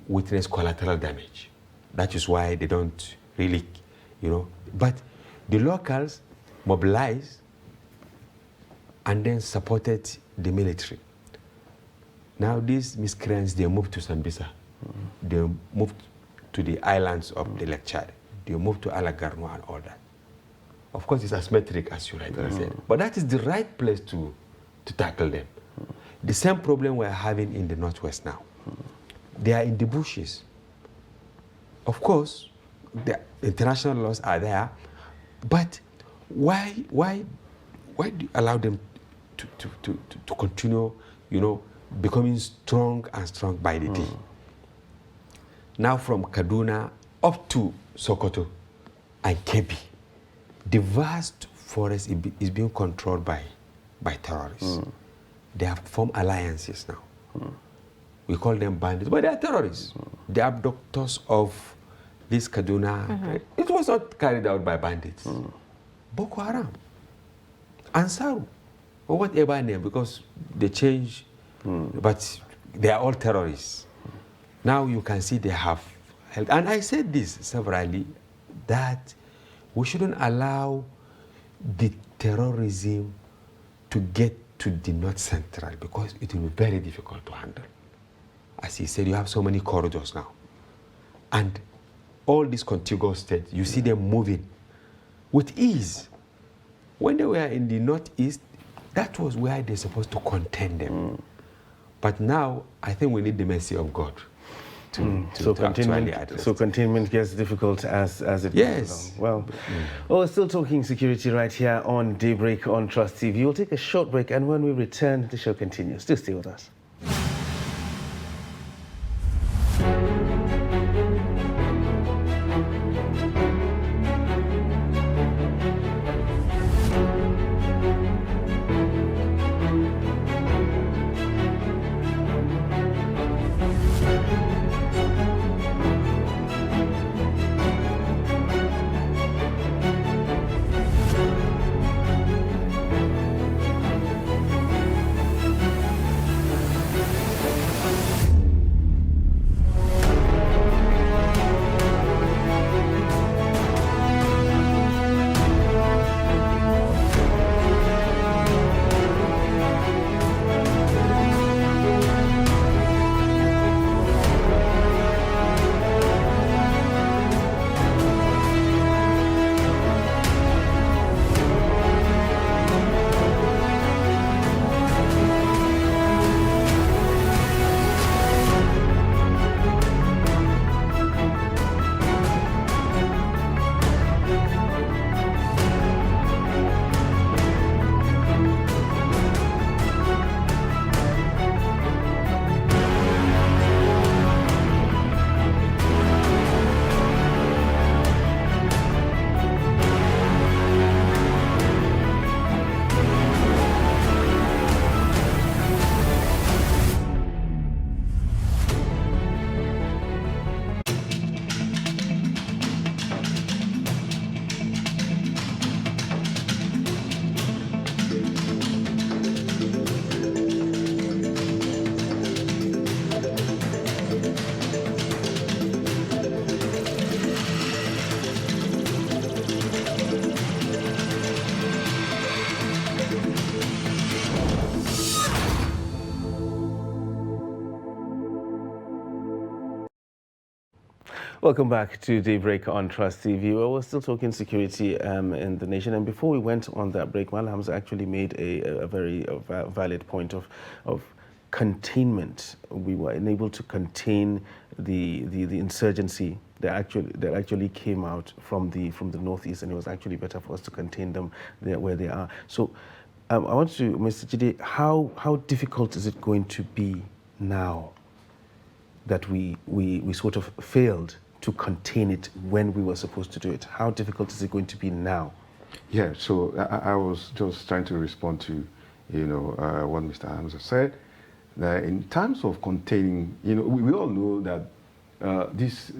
witness collateral damage. That is why they don't really, but the locals mobilized and then supported the military. Now these miscreants, they moved to Sambisa. They moved to the islands of the Lake Chad. They moved to Alagarno and all that. Of course, it's asymmetric, as you rightly said. But that is the right place to tackle them. The same problem we're having in the Northwest now. They are in the bushes. Of course, the international laws are there, but why do you allow them to continue, becoming strong and strong by the day? Now from Kaduna up to Sokoto and Kebbi, the vast forest is being controlled by terrorists. They have formed alliances now. We call them bandits, but they are terrorists. The abductors of this Kaduna, it was not carried out by bandits. Boko Haram, Ansaru, or whatever name, because they change, but they are all terrorists. Now you can see they have helped. And I said this severally, that we shouldn't allow the terrorism to get to the North Central, because it will be very difficult to handle. As he said, you have so many corridors now. And all these contiguous states, you see them moving with ease. When they were in the Northeast, that was where they're supposed to contain them. But now, I think we need the mercy of God to actually address. So containment gets difficult as it goes along. Well, we're still talking security right here on Daybreak on Trust TV. We'll take a short break, and when we return, the show continues. Still stay with us. Welcome back to Daybreak on Trust TV. Well, we're still talking security in the nation. And before we went on that break, Malham's actually made a very valid point of containment. We were unable to contain the insurgency that actually came out from the northeast, and it was actually better for us to contain them there where they are. So I want to, Mr. Jide, how difficult is it going to be now that we sort of failed to contain it when we were supposed to do it? How difficult is it going to be now? Yeah, so I was just trying to respond to, what Mr. Hamza said. That in terms of containing, we all know that this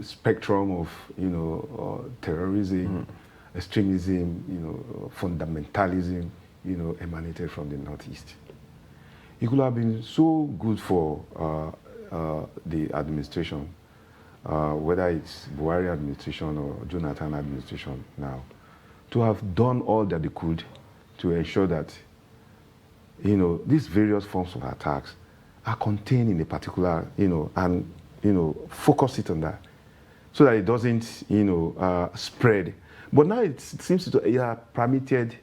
spectrum of, terrorism, extremism, fundamentalism, emanated from the Northeast. It could have been so good for the administration, whether it's Buhari administration or Jonathan administration now, to have done all that they could to ensure that, these various forms of attacks are contained in a particular, and, focus it on that so that it doesn't, spread. But now it seems to be permitted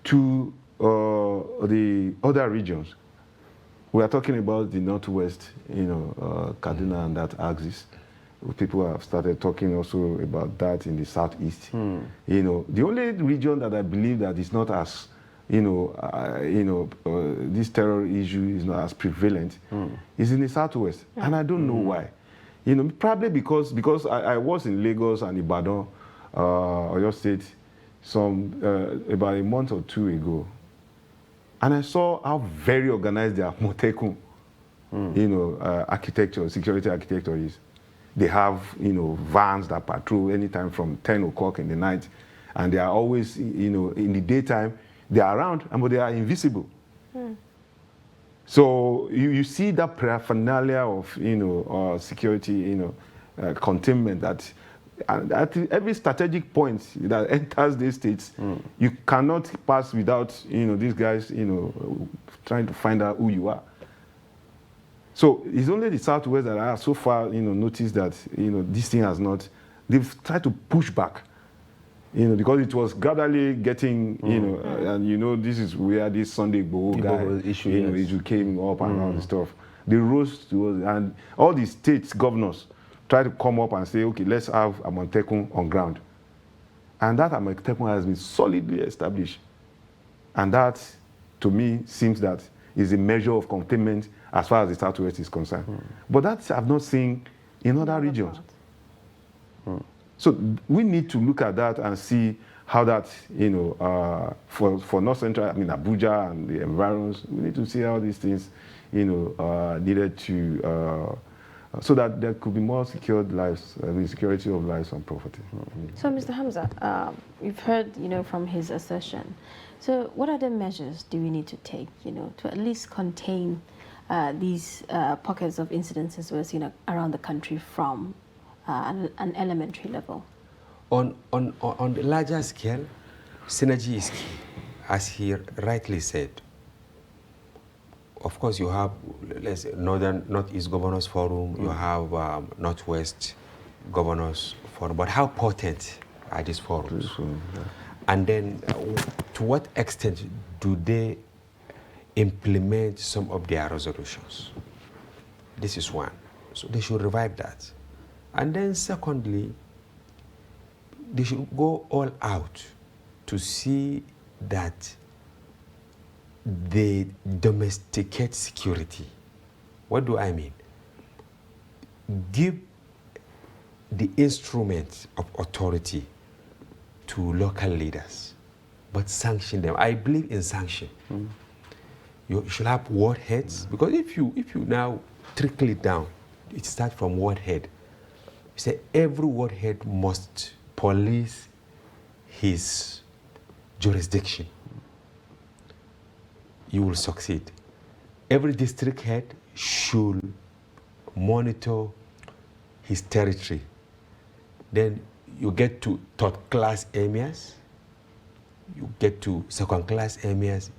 to the other regions. We are talking about the Northwest, Kaduna and that axis. People have started talking also about that in the Southeast. The only region that I believe that is not as, this terror issue is not as prevalent is in the Southwest. And I don't know why. Probably because I was in Lagos and Ibadan, Oyo State, about a month or two ago. And I saw how very organized their Motekun, architecture, security architecture is. They have, vans that patrol anytime from 10 o'clock in the night. And they are always, in the daytime, they are around, but they are invisible. So you see that paraphernalia of, security, containment that at every strategic point that enters these states, you cannot pass without, these guys, trying to find out who you are. So it's only the Southwest that I have so far, noticed that, this thing has not, they've tried to push back, because it was gradually getting, and this is where this Sunday Igboho guy, issue came up and all the stuff. They rose to, and all the state governors try to come up and say, okay, let's have Amotekun on ground. And that Amotekun has been solidly established. And that, to me, seems that is a measure of containment as far as the Southwest is concerned. But that I've not seen in other regions. So we need to look at that and see how that, for North Central, Abuja and the environs, we need to see how these things, needed to, so that there could be more secured lives, the security of lives and property. So, Mr. Hamza, you've heard, from his assertion. So, what other measures do we need to take, to at least contain these pockets of incidences we're seeing around the country from an elementary level? On the larger scale, synergy is key, as he rightly said. Of course, you have Northeast Governors Forum, you have Northwest Governors Forum, but how potent are these forums? And then, to what extent do they implement some of their resolutions? This is one. So they should revive that. And then secondly, they should go all out to see that they domesticate security. What do I mean? Give the instrument of authority to local leaders, but sanction them. I believe in sanction. You should have ward heads, because if you now trickle it down, it starts from ward head. You say every ward head must police his jurisdiction. You will succeed. Every district head should monitor his territory. Then you get to third-class emirs, you get to second-class emirs,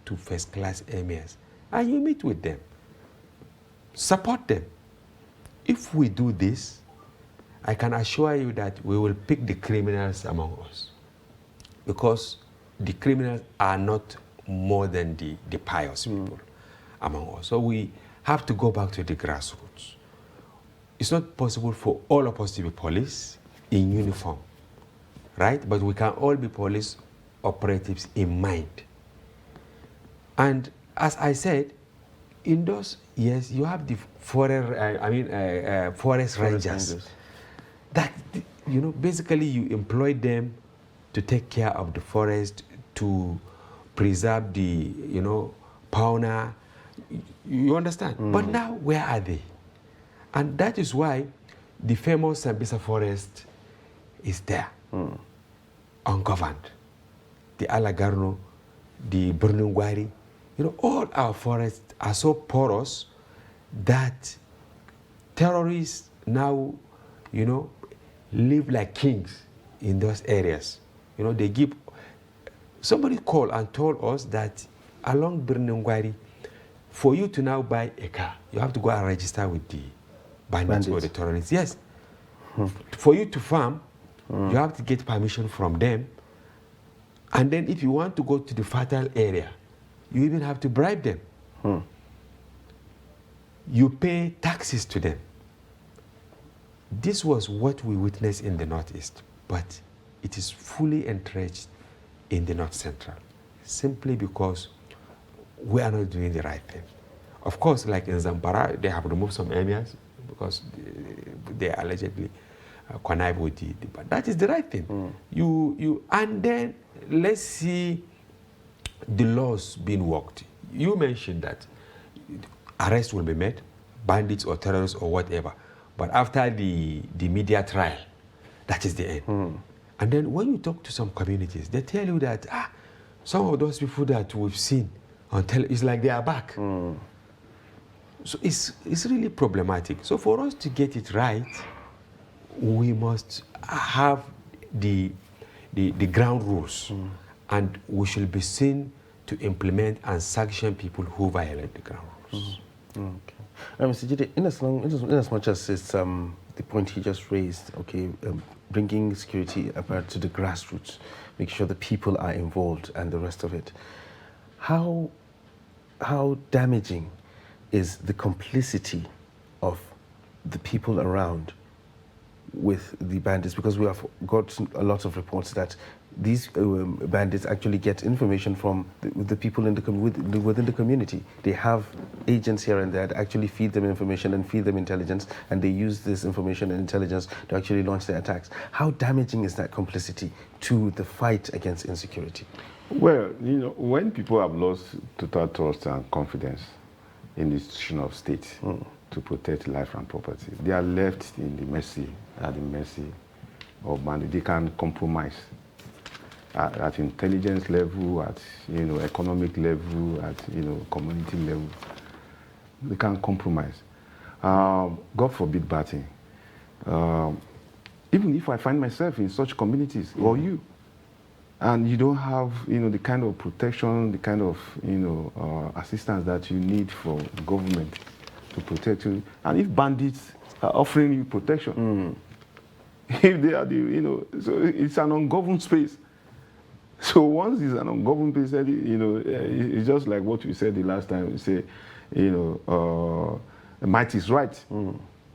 to first-class emirs, and you meet with them. Support them. If we do this, I can assure you that we will pick the criminals among us, because the criminals are not more than the pious people among us. So we have to go back to the grassroots. It's not possible for all of us to be police in uniform, right? But we can all be police operatives in mind. And as I said, in those, yes, you have the forest rangers. That, you know, basically you employ them to take care of the forest, to preserve the, you know, fauna. You understand? But now, where are they? And that is why the famous Sambisa forest is there, ungoverned. The Alagarno, the Burnungwari, you know, all our forests are so porous that terrorists now, you know, live like kings in those areas. You know, they give. Somebody called and told us that along Burnungwari, for you to now buy a car, you have to go and register with the bandits or the terrorists. Yes. For you to farm, you have to get permission from them. And then if you want to go to the fertile area, you even have to bribe them. You pay taxes to them. This was what we witnessed in the Northeast, but it is fully entrenched in the North Central, simply because we are not doing the right thing. Of course, like in Zamfara, they have removed some emirs because they allegedly connive with but that is the right thing. And then let's see the laws being worked. You mentioned that arrest will be made, bandits or terrorists or whatever, but after the media trial, that is the end. And then when you talk to some communities, they tell you that some of those people that we've seen on it's like they are back. So it's really problematic. So for us to get it right, we must have the ground rules, and we should be seen to implement and sanction people who violate the ground rules. Okay. Mr. Jide, in as much as it's the point he just raised, okay, bringing security apart to the grassroots, make sure the people are involved and the rest of it, how damaging is the complicity of the people around with the bandits? Because we have got a lot of reports that these bandits actually get information from the people in within the community. They have agents here and there that actually feed them information and feed them intelligence, and they use this information and intelligence to actually launch their attacks. How damaging is that complicity to the fight against insecurity? Well, you know, when people have lost total trust and confidence in the institution of state to protect life and property, they are left at the mercy of bandits. They can compromise at intelligence level, at economic level, at community level. They can compromise. God forbid bad thing. Even if I find myself in such communities, or you, and you don't have the kind of protection, the kind of assistance that you need for government to protect you, and if bandits are offering you protection, if they are so it's an ungoverned space. So once it's an ungoverned space, it's just like what we said the last time. We say, might is right.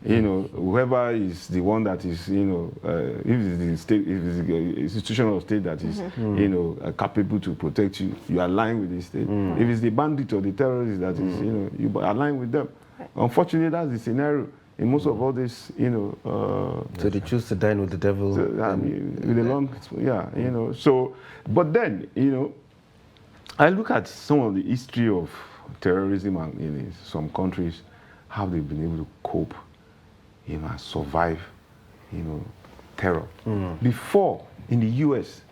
Whoever is the one that is, if it's the state, if it's the institutional state that is, capable to protect you, you align with the state. If it's the bandit or the terrorist that is, you align with them. Right. Unfortunately, that's the scenario in most of all this, So they choose to dine with the devil. So, with a long, So, but then, I look at some of the history of terrorism and in some countries, how they've been able to cope, and survive, terror. Before, in the U.S.,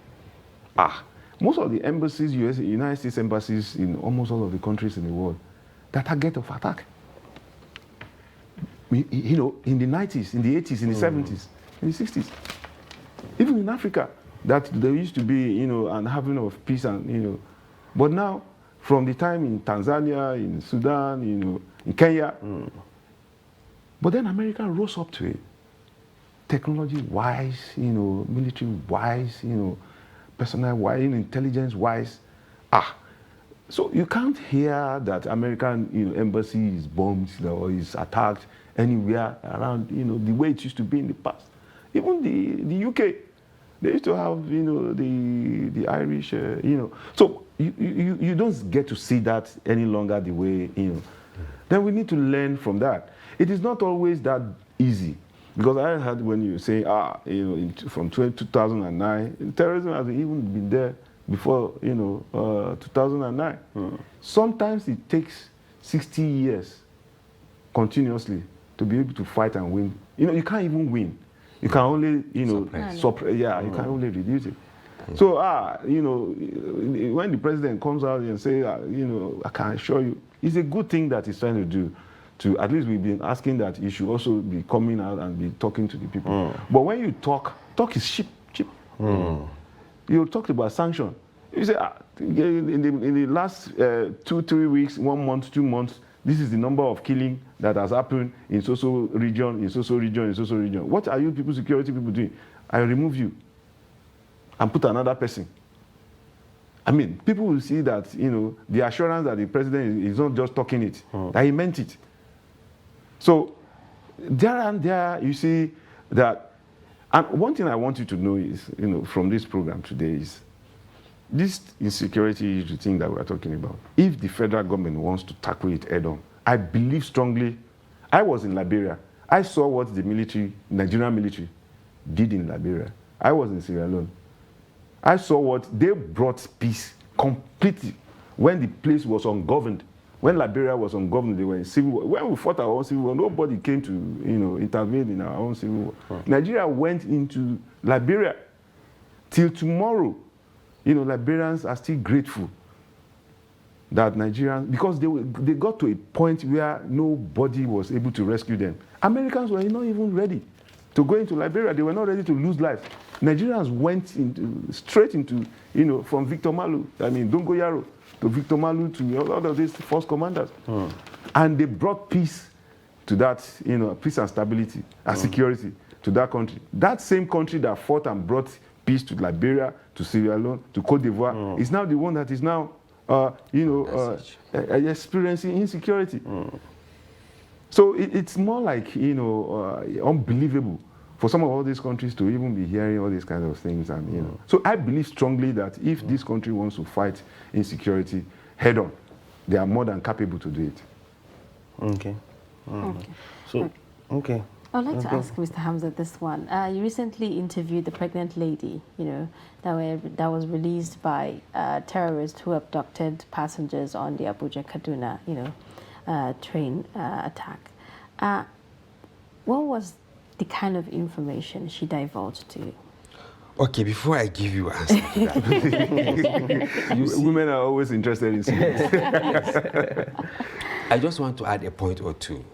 most of the embassies, United States embassies in almost all of the countries in the world, they're target of attack. In the 90s, in the 80s, in the 70s, in the 60s. Even in Africa, that there used to be, an having of peace and, but now, from the time in Tanzania, in Sudan, in Kenya, but then America rose up to it. Technology-wise, military-wise, personnel-wise, intelligence-wise. So you can't hear that American embassy is bombed or is attacked anywhere around, the way it used to be in the past. Even the UK, they used to have, the Irish, So you don't get to see that any longer the way, then we need to learn from that. It is not always that easy. Because I heard when you say, from 2009, terrorism has even been there before, 2009. Sometimes it takes 60 years continuously to be able to fight and win. You can't even win. You can only, you can only reduce it. So, when the president comes out and say, I can assure you, it's a good thing that he's trying to do. At least we've been asking that he should also be coming out and be talking to the people. But when you talk is cheap. You talked about sanction. You say, in the last 2-3 weeks, 1 month, 2 months, this is the number of killing that has happened in so-so region, in so-so region, in so-so region. What are you people, security people, doing? I remove you and put another person. I mean, people will see that, the assurance that the president is not just talking it, that he meant it. So, there and there, you see that, and one thing I want you to know is, from this program today is, this insecurity issue thing that we're talking about, if the federal government wants to tackle it head on, I believe strongly. I was in Liberia. I saw what the Nigerian military did in Liberia. I was in Sierra Leone. I saw what they brought peace completely when the place was ungoverned. When Liberia was ungoverned, they were in civil war. When we fought our own civil war, nobody came to intervene in our own civil war. Nigeria went into Liberia. Till tomorrow, Liberians are still grateful that Nigerians, because they got to a point where nobody was able to rescue them. Americans were not even ready to go into Liberia. They were not ready to lose lives. Nigerians went straight into, from Victor Malu, Dongoyaro, to Victor Malu, to all of these force commanders. And they brought peace to that, peace and stability and security to that country. That same country that fought and brought peace to Liberia, to Sierra Leone, to Cote d'Ivoire, is now the one that is now, experiencing insecurity. So it's more like, unbelievable for some of all these countries to even be hearing all these kinds of things. And, So I believe strongly that if this country wants to fight insecurity head on, they are more than capable to do it. Okay. So, okay. I'd like to ask Mr. Hamza this one. You recently interviewed the pregnant lady, that was released by terrorists who abducted passengers on the Abuja-Kaduna, train attack. What was the kind of information she divulged to you? Okay, before I give you answer to that, women are always interested in secrets. I just want to add a point or two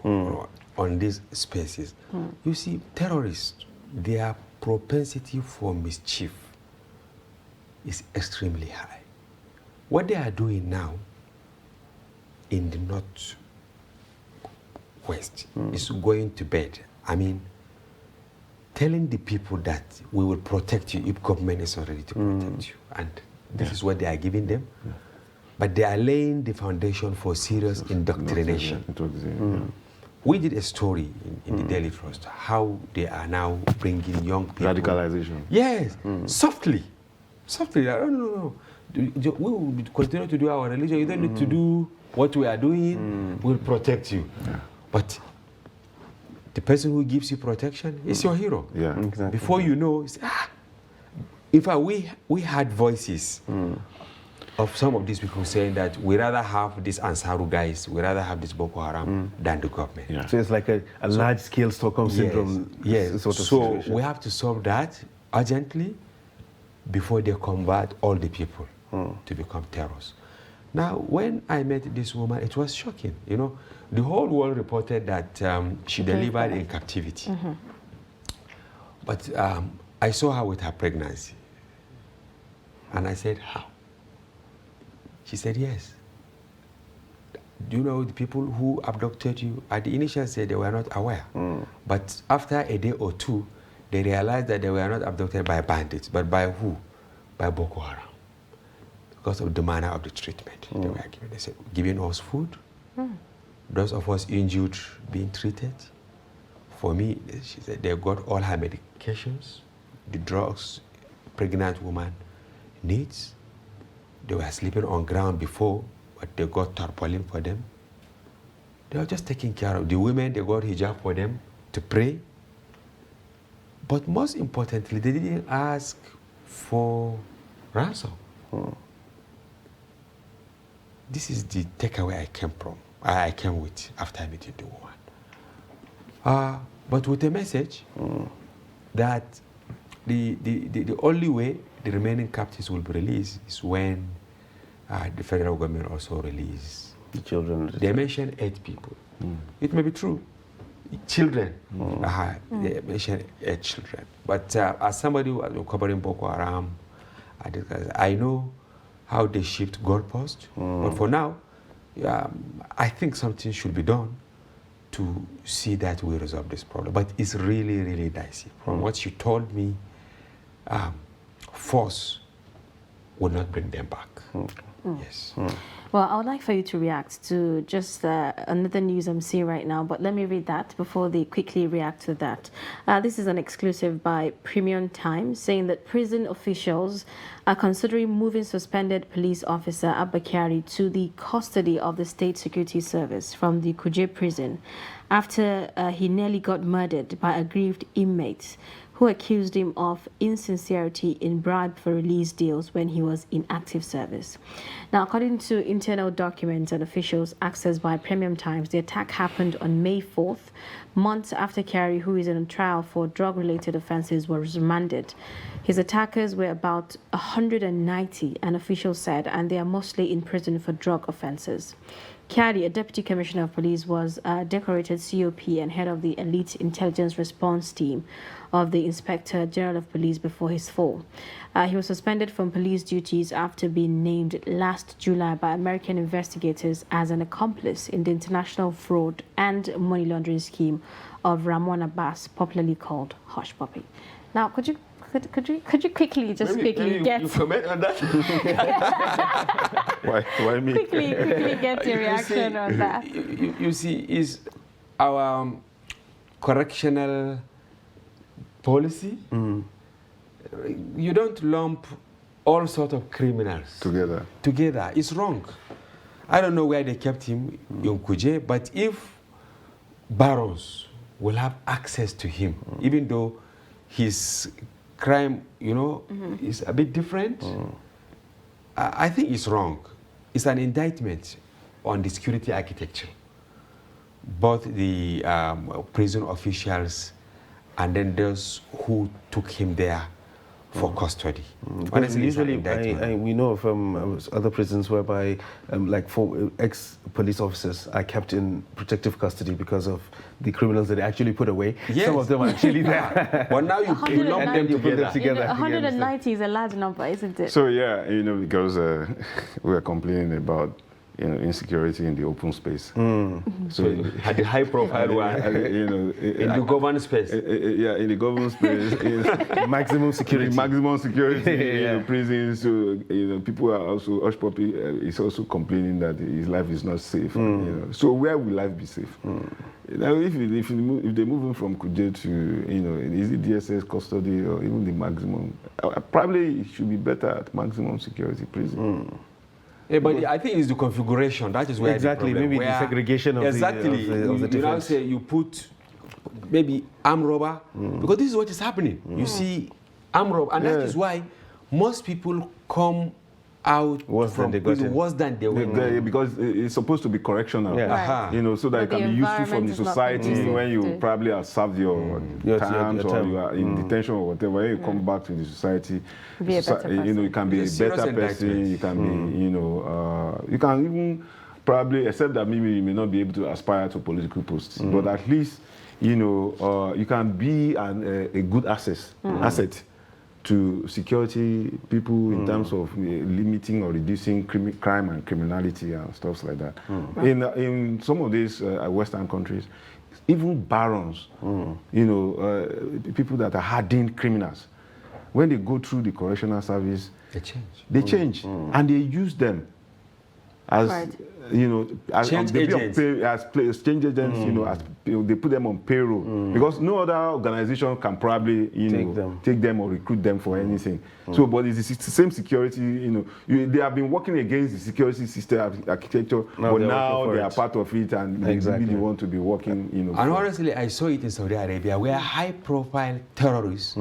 on these spaces. You see, terrorists, their propensity for mischief is extremely high. What they are doing now in the northwest is going to bed. Telling the people that we will protect you if government is not ready to protect you. And this is what they are giving them. But they are laying the foundation for serious indoctrination. We did a story in the Daily Trust, how they are now bringing young people. Radicalization. Yes, softly. No. We will continue to do our religion. You don't need to do what we are doing. We'll protect you. But the person who gives you protection is your hero. Yeah, exactly. Before you know, in fact, we had voices of some of these people saying that we rather have these Ansaru guys, we rather have this Boko Haram than the government. Yeah. So it's like a large-scale Stockholm syndrome. Yes. Sort of So situation. we have to solve that urgently before they convert all the people to become terrorists. Now, when I met this woman, it was shocking. The whole world reported that she delivered in captivity. But I saw her with her pregnancy. And I said, how? She said, yes. Do you know the people who abducted you? At the initial stage, they were not aware. But after a day or two, they realized that they were not abducted by bandits, but by who? By Boko Haram. Because of the manner of the treatment they were given. They said, giving us food. Those of us injured being treated. For me, she said, they got all her medications, the drugs pregnant woman needs. They were sleeping on ground before, but they got tarpaulin for them. They were just taking care of the women. They got hijab for them to pray. But most importantly, they didn't ask for ransom. This is the takeaway I came with after meeting the woman. But with a message that the only way the remaining captives will be released is when the federal government also release The children. They mentioned 8 people. It may be true. Children. They mentioned 8 children. But as somebody who has been covering Boko Haram, I know how they shift goalposts. But for now, I think something should be done to see that we resolve this problem. But it's really, really dicey. From what you told me, force will not bring them back. Yes. Well, I would like for you to react to just another news I'm seeing right now, but let me read that before they quickly react to that. This is an exclusive by Premium Times saying that prison officials are considering moving suspended police officer Abba Kyari to the custody of the State Security Service from the Kuje prison after he nearly got murdered by aggrieved inmates who accused him of insincerity in bribe for release deals when he was in active service. Now, according to internal documents and officials accessed by Premium Times, the attack happened on May 4th, months after Kyari, who is on trial for drug-related offenses, was remanded. His attackers were about 190, an official said, and they are mostly in prison for drug offenses. Kyari, a deputy commissioner of police, was decorated COP and head of the elite intelligence response team of the Inspector General of Police before his fall. He was suspended from police duties after being named last July by American investigators as an accomplice in the international fraud and money laundering scheme of Ramon Abbas, popularly called Hush Puppy. Now, could you quickly get you comment on that? Why me? quickly get your reaction on that? You see, is our correctional policy. You don't lump all sorts of criminals Together. It's wrong. I don't know where they kept him in Kuje, but if barons will have access to him, even though his crime, is a bit different, I think it's wrong. It's an indictment on the security architecture. Both the prison officials and then those who took him there for custody. Honestly, usually, we know from other prisons whereby, like ex-police officers are kept in protective custody because of the criminals that they actually put away. Yes. Some of them are actually there. But now you lump them you put them together. 190 is a large number, isn't it? So yeah, because we are complaining about insecurity in the open space. So at the high-profile one, in the government space. Yeah, in the government space, Maximum security. Maximum security, prisons. So people are also Hush Puppy is also complaining that his life is not safe. So where will life be safe? If they move him from Kuje to is it DSS custody or even the maximum? Probably it should be better at maximum security prison. Yeah, but I think it's the configuration. That is where exactly the problem, maybe the segregation of the you defense. now say you put maybe armed robber because this is what is happening. You see armed robber, and that is why most people come out from prison worse than they were. Because it's supposed to be correctional. Yeah. So that it can be useful from the society when you probably have served your terms or you are in detention or whatever. When you come back to the society, be a better person. You can be a better person. You can be, you can even probably, except that maybe you may not be able to aspire to political posts, but at least, you can be a good asset to security people in terms of limiting or reducing crime and criminality and stuff like that. In some of these Western countries, even barons, people that are hardened criminals, when they go through the correctional service, they change, and they use them as Right. you know, as Change they be on agents. as change agents, you know, as they put them on payroll because no other organization can probably take them or recruit them for anything. So, but it's the same security, you know, they have been working against the security system architecture, but now they are part of it and they really want to be working, you know. And honestly, I saw it in Saudi Arabia where high-profile terrorists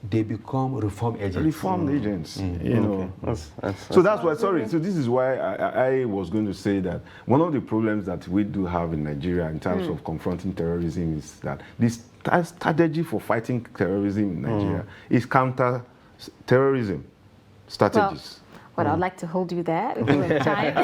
they become reform agents. Reformed agents, you know. So that's why, sorry, so this is why I was going to say that one of the problems that we do have in Nigeria in terms of confronting terrorism is that this strategy for fighting terrorism in Nigeria is counter-terrorism strategies. But I'd like to hold you there if we have time.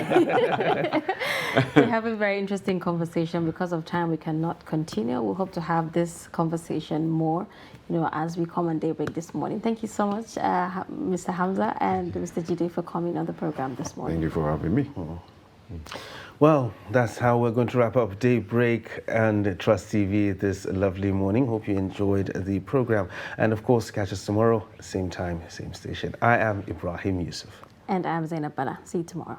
We have a very interesting conversation. Because of time, we cannot continue. We hope to have this conversation more, you know, as we come on Daybreak this morning. Thank you so much, Mr. Hamza and Mr. Jide, for coming on the program this morning. Thank you for having me. Well, that's how we're going to wrap up Daybreak and Trust TV this lovely morning. Hope you enjoyed the program. And of course, catch us tomorrow, same time, same station. I am Ibrahim Yusuf. And I'm Zainab Bala. See you tomorrow.